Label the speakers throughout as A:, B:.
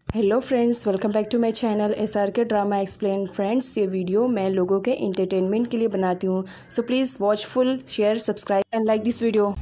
A: Hello friends, welcome back to my channel SRK drama explain. Friends, ये video मैं लोगों के एंटरटेनमेंट के लिए बनाती हूँ, so please watch full, share, subscribe and like this video.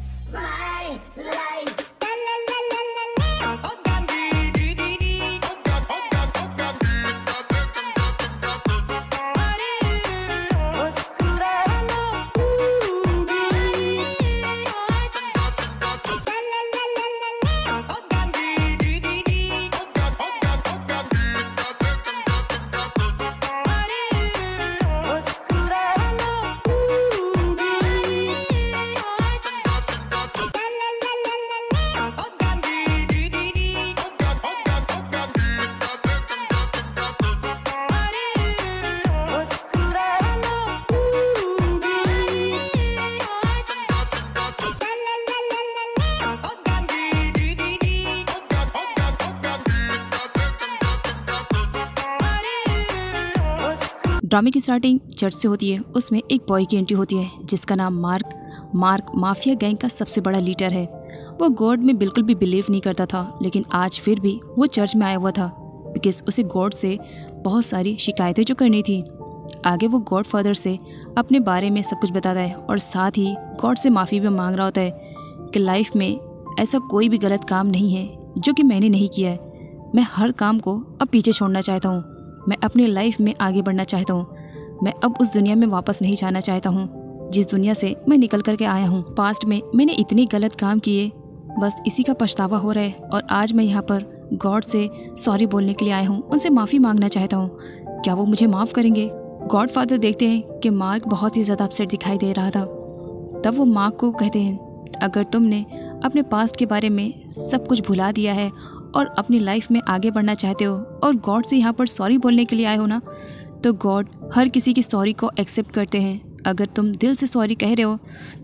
B: ड्रामे की स्टार्टिंग चर्च से होती है। उसमें एक बॉय की एंट्री होती है जिसका नाम मार्क माफिया गैंग का सबसे बड़ा लीडर है। वो गॉड में बिल्कुल भी बिलीव नहीं करता था, लेकिन आज फिर भी वो चर्च में आया हुआ था बिकॉज उसे गॉड से बहुत सारी शिकायतें जो करनी थी। आगे वो गॉड फादर से अपने बारे में सब कुछ बताता है और साथ ही गॉड से माफ़ी भी मांग रहा होता है कि लाइफ में ऐसा कोई भी गलत काम नहीं है जो कि मैंने नहीं किया है। मैं हर काम को अब पीछे छोड़ना चाहता हूँ। मैं अपनी लाइफ में आगे बढ़ना चाहता हूँ। मैं अब उस दुनिया में वापस नहीं जाना चाहता हूँ जिस दुनिया से मैं निकल करके आया हूँ। पास्ट में मैंने इतने गलत काम किए, बस इसी का पछतावा हो रहा है और आज मैं यहाँ पर गॉड से सॉरी बोलने के लिए आया हूँ। उनसे माफ़ी मांगना चाहता हूँ। क्या वो मुझे माफ़ करेंगे? गॉड फादर देखते हैं कि मार्क बहुत ही ज़्यादा अपसेट दिखाई दे रहा था। तब वो मार्क को कहते हैं, अगर तुमने अपने पास्ट के बारे में सब कुछ भुला दिया है और अपनी लाइफ में आगे बढ़ना चाहते हो और गॉड से यहाँ पर सॉरी बोलने के लिए आए हो ना, तो गॉड हर किसी की सॉरी को एक्सेप्ट करते हैं। अगर तुम दिल से सॉरी कह रहे हो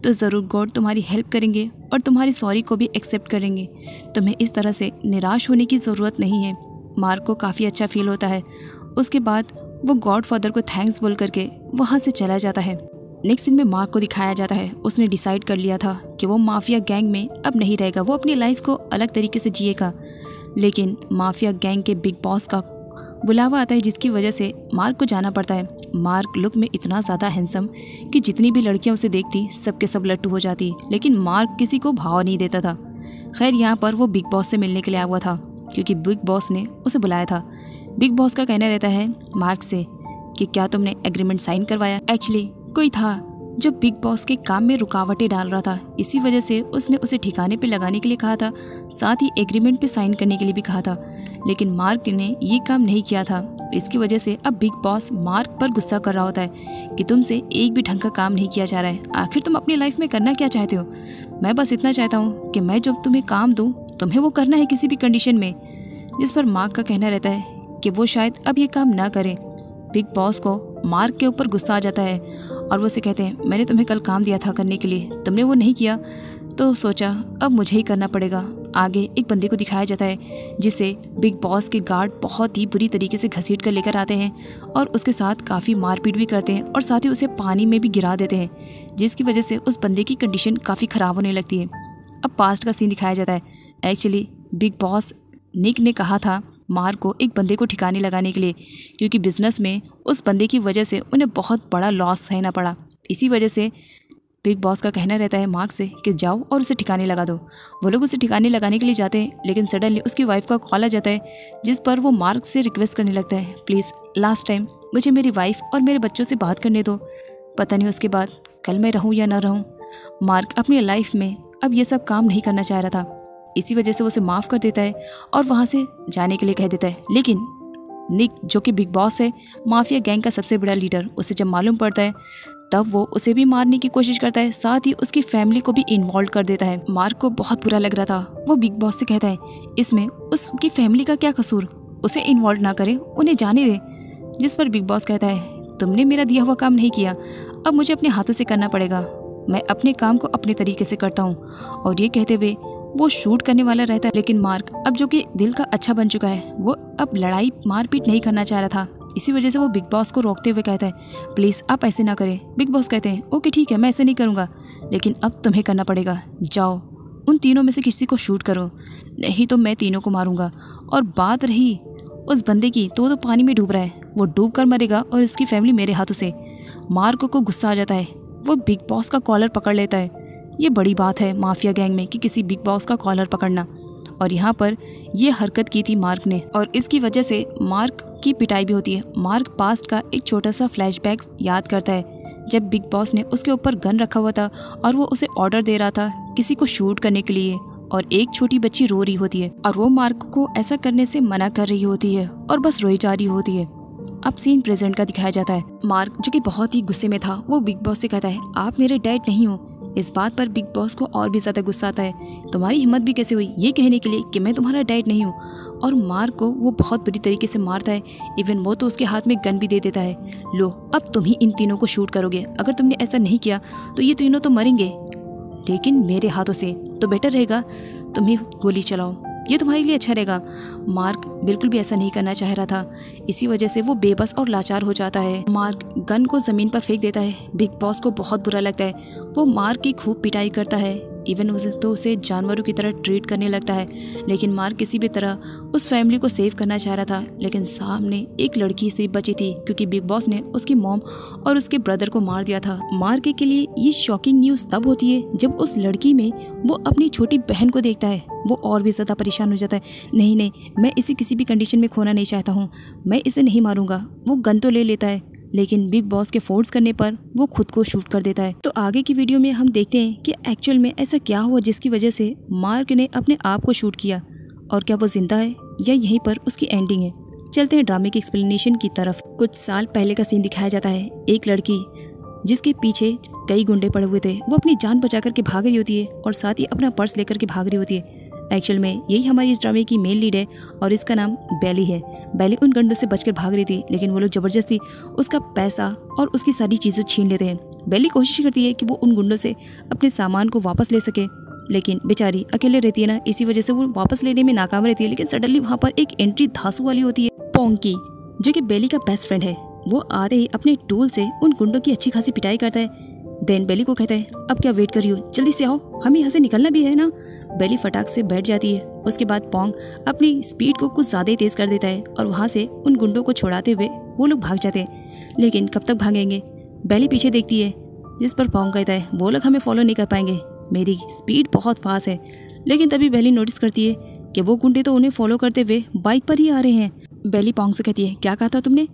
B: तो ज़रूर गॉड तुम्हारी हेल्प करेंगे और तुम्हारी सॉरी को भी एक्सेप्ट करेंगे। तुम्हें इस तरह से निराश होने की ज़रूरत नहीं है। मार्क को काफ़ी अच्छा फील होता है। उसके बाद वो गॉड फादर को थैंक्स बोल करके वहाँ से चला जाता है। नेक्स्ट सीन में मार्क को दिखाया जाता है। उसने डिसाइड कर लिया था कि वो माफिया गैंग में अब नहीं रहेगा, वो अपनी लाइफ को अलग तरीके से जिएगा। लेकिन माफिया गैंग के बिग बॉस का बुलावा आता है जिसकी वजह से मार्क को जाना पड़ता है। मार्क लुक में इतना ज़्यादा हैंडसम कि जितनी भी लड़कियां उसे देखती सबके सब लट्टू हो जाती, लेकिन मार्क किसी को भाव नहीं देता था। खैर, यहाँ पर वो बिग बॉस से मिलने के लिए आया हुआ था क्योंकि बिग बॉस ने उसे बुलाया था। बिग बॉस का कहना रहता है मार्क से कि क्या तुमने एग्रीमेंट साइन करवाया? एक्चुअली कोई था जो बिग बॉस के काम में रुकावटें डाल रहा था, इसी वजह से उसने उसे ठिकाने पे लगाने के लिए कहा था, साथ ही एग्रीमेंट पे साइन करने के लिए भी कहा था। लेकिन मार्क ने ये काम नहीं किया था। इसकी वजह से अब बिग बॉस मार्क पर गुस्सा कर रहा होता है कि तुमसे एक भी ढंग का काम नहीं किया जा रहा है। आखिर तुम अपनी लाइफ में करना क्या चाहते हो? मैं बस इतना चाहता हूँ कि मैं जब तुम्हें काम दूँ तुम्हें वो करना है किसी भी कंडीशन में। जिस पर मार्क का कहना रहता है कि वो शायद अब ये काम ना करे। बिग बॉस को मार्क के ऊपर गुस्सा आ जाता है और वो उसे कहते हैं, मैंने तुम्हें कल काम दिया था करने के लिए, तुमने वो नहीं किया, तो सोचा अब मुझे ही करना पड़ेगा। आगे एक बंदे को दिखाया जाता है जिसे बिग बॉस के गार्ड बहुत ही बुरी तरीके से घसीट कर लेकर आते हैं और उसके साथ काफ़ी मारपीट भी करते हैं और साथ ही उसे पानी में भी गिरा देते हैं, जिसकी वजह से उस बंदे की कंडीशन काफ़ी ख़राब होने लगती है। अब पास्ट का सीन दिखाया जाता है। एक्चुअली बिग बॉस निक ने कहा था मार्क को एक बंदे को ठिकाने लगाने के लिए, क्योंकि बिजनेस में उस बंदे की वजह से उन्हें बहुत बड़ा लॉस सहना पड़ा। इसी वजह से बिग बॉस का कहना रहता है मार्क से कि जाओ और उसे ठिकाने लगा दो। वो लोग उसे ठिकाने लगाने के लिए जाते हैं, लेकिन सडनली उसकी वाइफ का कॉल आ जाता है जिस पर वो मार्क से रिक्वेस्ट करने लगता है, प्लीज़ लास्ट टाइम मुझे मेरी वाइफ और मेरे बच्चों से बात करने दो, पता नहीं उसके बाद कल मैं रहूँ या ना रहूँ। मार्क अपनी लाइफ में अब ये सब काम नहीं करना चाह रहा था, इसी वजह से वो उसे माफ़ कर देता है और वहाँ से जाने के लिए कह देता है। लेकिन निक, जो कि बिग बॉस है, माफिया गैंग का सबसे बड़ा लीडर, उसे जब मालूम पड़ता है तब वो उसे भी मारने की कोशिश करता है, साथ ही उसकी फैमिली को भी इन्वॉल्व कर देता है। मार्क को बहुत बुरा लग रहा था। वो बिग बॉस से कहता है इसमें उसकी फैमिली का क्या कसूर, उसे इन्वॉल्व ना करे, उन्हें जाने दे। जिस पर बिग बॉस कहता है तुमने मेरा दिया हुआ काम नहीं किया, अब मुझे अपने हाथों से करना पड़ेगा। मैं अपने काम को अपने तरीके से करता हूँ। और ये कहते हुए वो शूट करने वाला रहता है, लेकिन मार्क अब जो कि दिल का अच्छा बन चुका है, वो अब लड़ाई मारपीट नहीं करना चाह रहा था। इसी वजह से वो बिग बॉस को रोकते हुए कहता है प्लीज़ आप ऐसे ना करें। बिग बॉस कहते हैं ओके ठीक है, मैं ऐसे नहीं करूँगा, लेकिन अब तुम्हें करना पड़ेगा। जाओ उन तीनों में से किसी को शूट करो, नहीं तो मैं तीनों को मारूंगा। और बात रही उस बंदे की तो वो तो पानी में डूब रहा है, वो डूब कर मरेगा और इसकी फैमिली मेरे हाथों से। मार्क को गुस्सा आ जाता है, वो बिग बॉस का कॉलर पकड़ लेता है। ये बड़ी बात है माफिया गैंग में कि किसी बिग बॉस का कॉलर पकड़ना, और यहाँ पर ये हरकत की थी मार्क ने, और इसकी वजह से मार्क की पिटाई भी होती है। मार्क पास्ट का एक छोटा सा फ्लैशबैक याद करता है जब बिग बॉस ने उसके ऊपर गन रखा हुआ था और वो उसे ऑर्डर दे रहा था किसी को शूट करने के लिए, और एक छोटी बच्ची रो रही होती है और वो मार्क को ऐसा करने से मना कर रही होती है और बस रोई जा रही होती है। अब सीन प्रेजेंट का दिखाया जाता है। मार्क जो कि बहुत ही गुस्से में था, वो बिग बॉस से कहता है आप मेरे डैड नहीं हो। इस बात पर बिग बॉस को और भी ज़्यादा गुस्सा आता है, तुम्हारी हिम्मत भी कैसे हुई ये कहने के लिए कि मैं तुम्हारा डैड नहीं हूँ। और मार्क को वो बहुत बुरी तरीके से मारता है, इवन वो तो उसके हाथ में गन भी दे देता है। लो अब तुम ही इन तीनों को शूट करोगे, अगर तुमने ऐसा नहीं किया तो ये तीनों तो मरेंगे, लेकिन मेरे हाथों से, तो बेटर रहेगा तुम ही गोली चलाओ, ये तुम्हारे लिए अच्छा रहेगा। मार्क बिल्कुल भी ऐसा नहीं करना चाह रहा था, इसी वजह से वो बेबस और लाचार हो जाता है। मार्क गन को ज़मीन पर फेंक देता है। बिग बॉस को बहुत बुरा लगता है, वो मार्क की खूब पिटाई करता है, इवन उसे जानवरों की तरह ट्रीट करने लगता है। लेकिन मार्क किसी भी तरह उस फैमिली को सेव करना चाह रहा था, लेकिन सामने एक लड़की सिर्फ बची थी क्योंकि बिग बॉस ने उसकी मॉम और उसके ब्रदर को मार दिया था। मार्क के लिए ये शॉकिंग न्यूज़ तब होती है जब उस लड़की में वो अपनी छोटी बहन को देखता है, वो और भी ज़्यादा परेशान हो जाता है। नहीं, मैं इसे किसी भी कंडीशन में खोना नहीं चाहता हूँ, मैं इसे नहीं मारूंगा। वो गन तो ले लेता है, लेकिन बिग बॉस के फोर्स करने पर वो खुद को शूट कर देता है। तो आगे की वीडियो में हम देखते हैं कि एक्चुअल में ऐसा क्या हुआ जिसकी वजह से मार्क ने अपने आप को शूट किया, और क्या वो जिंदा है या यहीं पर उसकी एंडिंग है। चलते हैं ड्रामे की एक्सप्लेनेशन की तरफ। कुछ साल पहले का सीन दिखाया जाता है। एक लड़की जिसके पीछे कई गुंडे पड़े हुए थे, वो अपनी जान बचा करके भाग रही होती है और साथ ही अपना पर्स लेकर के भाग रही होती है। एक्चुअल में यही हमारी इस ड्रामे की मेन लीड है और इसका नाम बेली है। बेली उन गुंडों से बचकर भाग रही थी, लेकिन वो लोग ज़बरदस्ती उसका पैसा और उसकी सारी चीज़ें छीन लेते हैं। बेली कोशिश करती है कि वो उन गुंडों से अपने सामान को वापस ले सके, लेकिन बेचारी अकेले रहती है ना, इसी वजह से वो वापस लेने में नाकाम रहती है। लेकिन सडनली वहाँ पर एक एंट्री धांसू वाली होती है, पोंकी, जो कि बेली का बेस्ट फ्रेंड है। वो आते ही अपने टूल से उन गुंडों की अच्छी खासी पिटाई करता है। देन बेली को कहता है अब क्या वेट कर रही हो, जल्दी से आओ, हमें यहाँ से निकलना भी है ना। बेली फटाक से बैठ जाती है। उसके बाद पोंग अपनी स्पीड को कुछ ज़्यादा ही तेज़ कर देता है और वहाँ से उन गुंडों को छुड़ाते हुए वो लोग भाग जाते हैं। लेकिन कब तक भागेंगे? बेली पीछे देखती है, जिस पर पोंग कहता है वो लोग हमें फॉलो नहीं कर पाएंगे, मेरी स्पीड बहुत फास्ट है। लेकिन तभी बेली नोटिस करती है कि वो गुंडे तो उन्हें फॉलो करते हुए बाइक पर ही आ रहे हैं। बेली पोंग से कहती है क्या कहा था तुमने,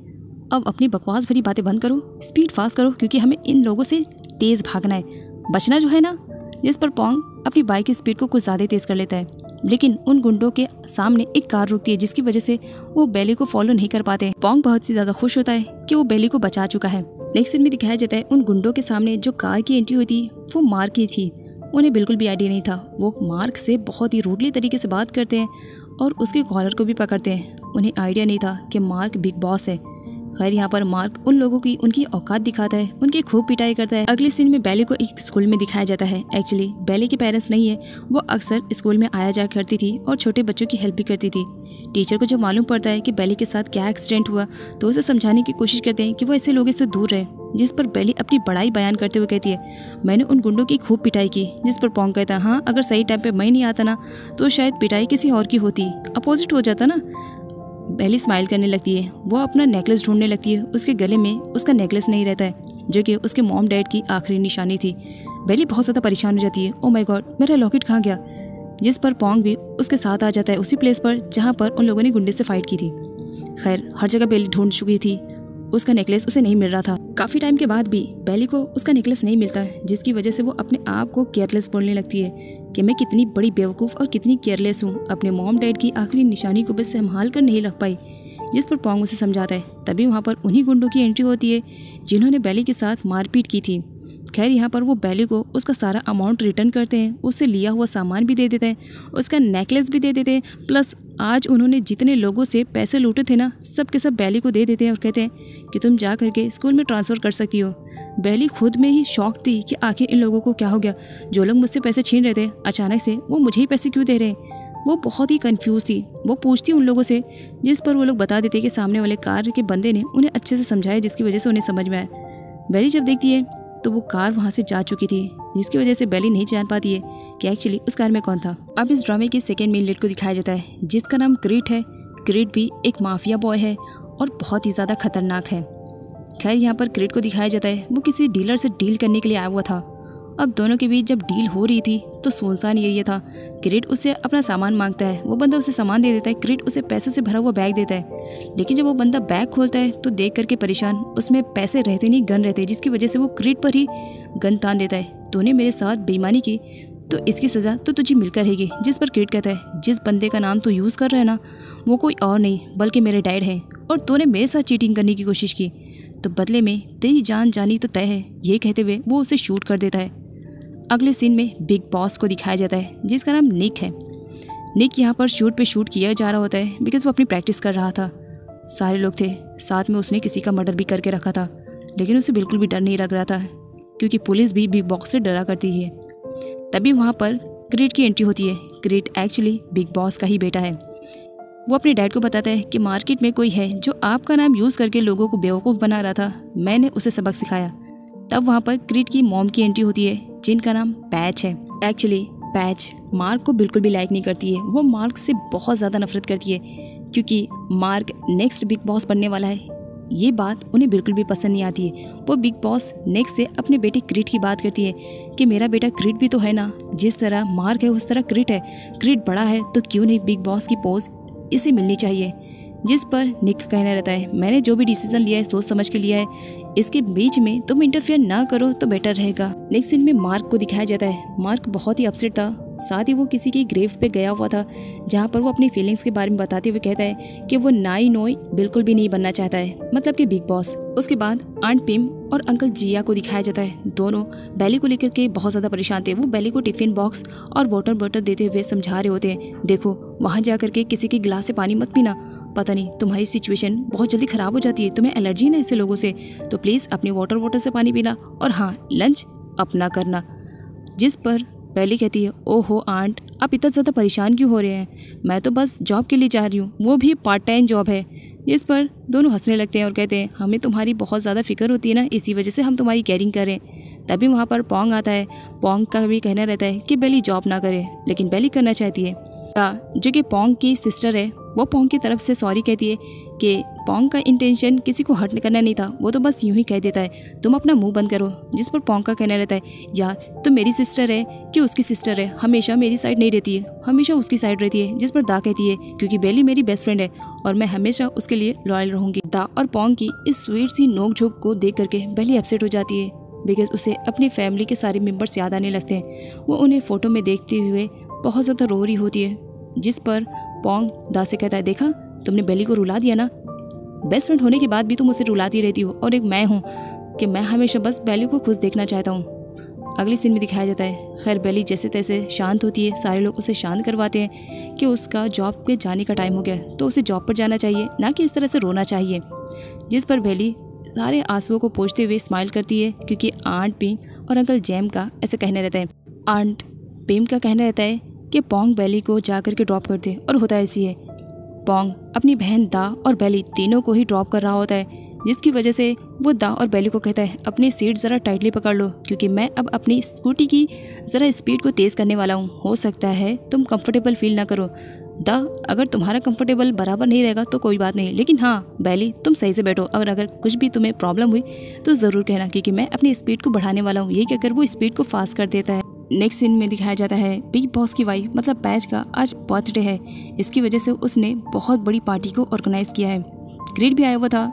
B: अब अपनी बकवास भरी बातें बंद करो, स्पीड फास्ट करो, क्योंकि हमें इन लोगों से तेज़ भागना है, बचना जो है ना। जिस पर पोंग अपनी बाइक की स्पीड को कुछ ज़्यादा तेज़ कर लेता है, लेकिन उन गुंडों के सामने एक कार रुकती है, जिसकी वजह से वो बेली को फॉलो नहीं कर पाते। पोंग बहुत ही ज़्यादा खुश होता है कि वो बेली को बचा चुका है। नेक्स्ट सीन में दिखाया जाता है उन गुंडों के सामने जो कार की एंट्री हुई थी वो मार्क की थी। उन्हें बिल्कुल भी आइडिया नहीं था। वो मार्क से बहुत ही रूडली तरीके से बात करते हैं और उसके कॉलर को भी पकड़ते हैं। उन्हें आइडिया नहीं था कि मार्क बिग बॉस है। खैर यहाँ पर मार्क उन लोगों की उनकी औकात दिखाता है, उनकी खूब पिटाई करता है। अगले सीन में बेली को एक स्कूल में दिखाया जाता है। एक्चुअली बेली के पेरेंट्स नहीं है, वो अक्सर स्कूल में आया जाया करती थी और छोटे बच्चों की हेल्प भी करती थी। टीचर को जब मालूम पड़ता है कि बेली के साथ क्या एक्सीडेंट हुआ तो उसे समझाने की कोशिश करते हैं कि वो ऐसे लोगों से दूर रहे। जिस पर बेली अपनी बड़ाई बयान करते हुए कहती है मैंने उन गुंडों की खूब पिटाई की। जिस पर पोंग कहता है हाँ, अगर सही टाइम पे मैं नहीं आता ना तो शायद पिटाई किसी और की होती, अपोजिट हो जाता ना। बेली स्माइल करने लगती है। वो अपना नेकलेस ढूंढने लगती है। उसके गले में उसका नेकलेस नहीं रहता है, जो कि उसके मॉम डैड की आखिरी निशानी थी। बेली बहुत ज़्यादा परेशान हो जाती है, ओ माय गॉड मेरा लॉकेट कहाँ गया। जिस पर पोंग भी उसके साथ आ जाता है, उसी प्लेस पर जहाँ पर उन लोगों ने गुंडे से फाइट की थी। खैर हर जगह बेली ढूंढ चुकी थी, उसका नेकलेस उसे नहीं मिल रहा था। काफ़ी टाइम के बाद भी बेली को उसका नेकलेस नहीं मिलता है, जिसकी वजह से वो अपने आप को केयरलेस बोलने लगती है कि मैं कितनी बड़ी बेवकूफ़ और कितनी केयरलेस हूँ, अपने मॉम डैड की आखिरी निशानी को बस संभाल कर नहीं रख पाई। जिस पर पोंग उसे समझाता है। तभी वहाँ पर उन्हीं गुंडों की एंट्री होती है जिन्होंने बेली के साथ मारपीट की थी। खैर यहाँ पर वो बेली को उसका सारा अमाउंट रिटर्न करते हैं, उससे लिया हुआ सामान भी दे देते हैं, उसका नेकलेस भी दे देते हैं, प्लस आज उन्होंने जितने लोगों से पैसे लूटे थे ना सब के सब बेली को दे देते हैं और कहते हैं कि तुम जा करके स्कूल में ट्रांसफ़र कर सकती हो। बेली खुद में ही शॉक थी कि आखिर इन लोगों को क्या हो गया, जो लोग मुझसे पैसे छीन रहे थे अचानक से वो मुझे ही पैसे क्यों दे रहे हैं। वो बहुत ही कंफ्यूज थी। वो पूछती उन लोगों से, जिस पर वो लोग बता देते कि सामने वाले कार के बंदे ने उन्हें अच्छे से समझाया, जिसकी वजह से उन्हें समझ में आया। बेली जब देखती है तो वो कार वहाँ से जा चुकी थी, जिसकी वजह से बेली नहीं जान पाती है कि एक्चुअली उस कार में कौन था। अब इस ड्रामे के सेकेंड मेन लीड को दिखाया जाता है, जिसका नाम क्रीट है। क्रिड भी एक माफिया बॉय है और बहुत ही ज़्यादा खतरनाक है। खैर यहाँ पर क्रिड को दिखाया जाता है वो किसी डीलर से डील करने के लिए आया हुआ था। अब दोनों के बीच जब डील हो रही थी तो सुनसान एरिया था। क्रिड उससे अपना सामान मांगता है, वो बंदा उसे सामान दे देता है। क्रिड उसे पैसों से भरा हुआ बैग देता है, लेकिन जब वो बंदा बैग खोलता है तो देख करके परेशान, उसमें पैसे रहते नहीं गन रहते, जिसकी वजह से वो क्रिड पर ही गन तान देता है। तूने मेरे साथ बेईमानी की तो इसकी सज़ा तो तुझे मिलकर रहेगी। जिस पर क्रिड कहता है जिस बंदे का नाम तू यूज़ कर रहा है ना वो कोई और नहीं बल्कि मेरे डैड है, और तूने मेरे साथ चीटिंग करने की कोशिश की तो बदले में तेरी जान जानी तो तय है। ये कहते हुए वो उसे शूट कर देता है। अगले सीन में बिग बॉस को दिखाया जाता है जिसका नाम निक है। निक यहाँ पर शूट किया जा रहा होता है बिकॉज वो अपनी प्रैक्टिस कर रहा था। सारे लोग थे साथ में, उसने किसी का मर्डर भी करके रखा था, लेकिन उसे बिल्कुल भी डर नहीं लग रहा था क्योंकि पुलिस भी बिग बॉस से डरा करती है। तभी वहाँ पर क्रिड की एंट्री होती है। क्रिड एक्चुअली बिग बॉस का ही बेटा है। वो अपने डैड को बताता है कि मार्केट में कोई है जो आपका नाम यूज़ करके लोगों को बेवकूफ़ बना रहा था, मैंने उसे सबक सिखाया। तब वहाँ पर क्रिड की मॉम की एंट्री होती है जिनका नाम पैच है। एक्चुअली पैच मार्क को बिल्कुल भी लाइक नहीं करती है, वो मार्क से बहुत ज़्यादा नफरत करती है क्योंकि मार्क नेक्स्ट बिग बॉस बनने वाला है। ये बात उन्हें बिल्कुल भी पसंद नहीं आती है। वो बिग बॉस नेक्स्ट से अपने बेटे क्रिड की बात करती है कि मेरा बेटा क्रिड भी तो है ना, जिस तरह मार्क है उस तरह क्रिड है, क्रिड बड़ा है तो क्यों नहीं बिग बॉस की पोज इसे मिलनी चाहिए। जिस पर निक कहना रहता है मैंने जो भी डिसीजन लिया है सोच समझ के लिया है, इसके बीच में तुम इंटरफेयर ना करो तो बेटर रहेगा। नेक्स्ट सीन में मार्क को दिखाया जाता है। मार्क बहुत ही अपसेट था, साथ ही वो किसी की ग्रेव पे गया हुआ था जहाँ पर वो अपनी फीलिंग्स के बारे में बताते हुए कहता है कि वो नाई नोई बिल्कुल भी नहीं बनना चाहता है, मतलब कि बिग बॉस। उसके बाद आंट पिम और अंकल जिया को दिखाया जाता है। दोनों बेली को लेकर के बहुत ज़्यादा परेशान थे। वो बेली को टिफिन बॉक्स और वाटर बॉटल देते हुए समझा रहे होते हैं, देखो वहाँ जा करके किसी के गिलास से पानी मत पीना, पता नहीं तुम्हारी सिचुएशन बहुत जल्दी ख़राब हो जाती है, तुम्हें एलर्जी है ना ऐसे लोगों से, तो प्लीज़ अपनी वाटर बॉटल से पानी पीना, और हाँ लंच अपना करना। जिस पर बेली कहती है ओहो आंट आप इतना ज़्यादा परेशान क्यों हो रहे हैं, मैं तो बस जॉब के लिए जा रही हूँ, वो भी पार्ट टाइम जॉब है। जिस पर दोनों हंसने लगते हैं और कहते हैं हमें तुम्हारी बहुत ज़्यादा फिक्र होती है ना, इसी वजह से हम तुम्हारी केयरिंग करें। तभी वहाँ पर पोंग आता है। पोंग का भी कहना रहता है कि बेली जॉब ना करे, लेकिन बेली करना चाहती है। जो कि पोंग की सिस्टर है वो पोंग की तरफ से सॉरी कहती है कि पोंग का इंटेंशन किसी को हर्ट करना नहीं था, वो तो बस यूं ही कह देता है, तुम अपना मुंह बंद करो। जिस पर पोंग का कहना रहता है यार तुम मेरी सिस्टर है कि उसकी सिस्टर है, हमेशा मेरी साइड नहीं रहती है, हमेशा उसकी साइड रहती है। जिस पर दा कहती है क्योंकि बेली मेरी बेस्ट फ्रेंड है और मैं हमेशा उसके लिए लॉयल रहूंगी। दा और पोंग की इस स्वीट सी नोक झोंक को देख करके बेली अपसेट हो जाती है बिकॉज उसे अपनी फैमिली के सारे मेम्बर्स याद आने लगते हैं। वो उन्हें फ़ोटो में देखते हुए बहुत ज़्यादा रो रही होती है। जिस पर पोंग दा से कहता है देखा तुमने बेली को रुला दिया ना, बेस्ट फ्रेंड होने के बाद भी तुम उसे रुलाती रहती हो, और एक मैं हूँ कि मैं हमेशा बस बेली को खुश देखना चाहता हूँ। अगले सीन में दिखाया जाता है खैर बेली जैसे तैसे शांत होती है, सारे लोग उसे शांत करवाते हैं कि उसका जॉब पे जाने का टाइम हो गया तो उसे जॉब पर जाना चाहिए, ना कि इस तरह से रोना चाहिए। जिस पर बेली सारे आंसुओं को पोंछते हुए स्माइल करती है क्योंकि आंट पिंग और अंकल जैम का ऐसे कहना रहता है। आंट पिंग का कहना रहता है कि पोंग बेली को जा कर के ड्रॉप कर दे, और होता ऐसी है। पोंग अपनी बहन दा और बेली तीनों को ही ड्रॉप कर रहा होता है, जिसकी वजह से वो दा और बेली को कहता है अपनी सीट ज़रा टाइटली पकड़ लो क्योंकि मैं अब अपनी स्कूटी की ज़रा स्पीड को तेज़ करने वाला हूँ, हो सकता है तुम कंफर्टेबल फील ना करो। दा अगर तुम्हारा कंफर्टेबल बराबर नहीं रहेगा तो कोई बात नहीं, लेकिन हाँ बेली तुम सही से बैठो, अगर कुछ भी तुम्हें प्रॉब्लम हुई तो ज़रूर कहना क्योंकि मैं अपनी स्पीड को बढ़ाने वाला हूँ। ये कहकर वो स्पीड को फास्ट कर देता है। नेक्स्ट सीन में दिखाया जाता है बिग बॉस की वाइफ मतलब पैच का आज बर्थडे है, इसकी वजह से उसने बहुत बड़ी पार्टी को ऑर्गेनाइज किया है। क्रिड भी आया हुआ था,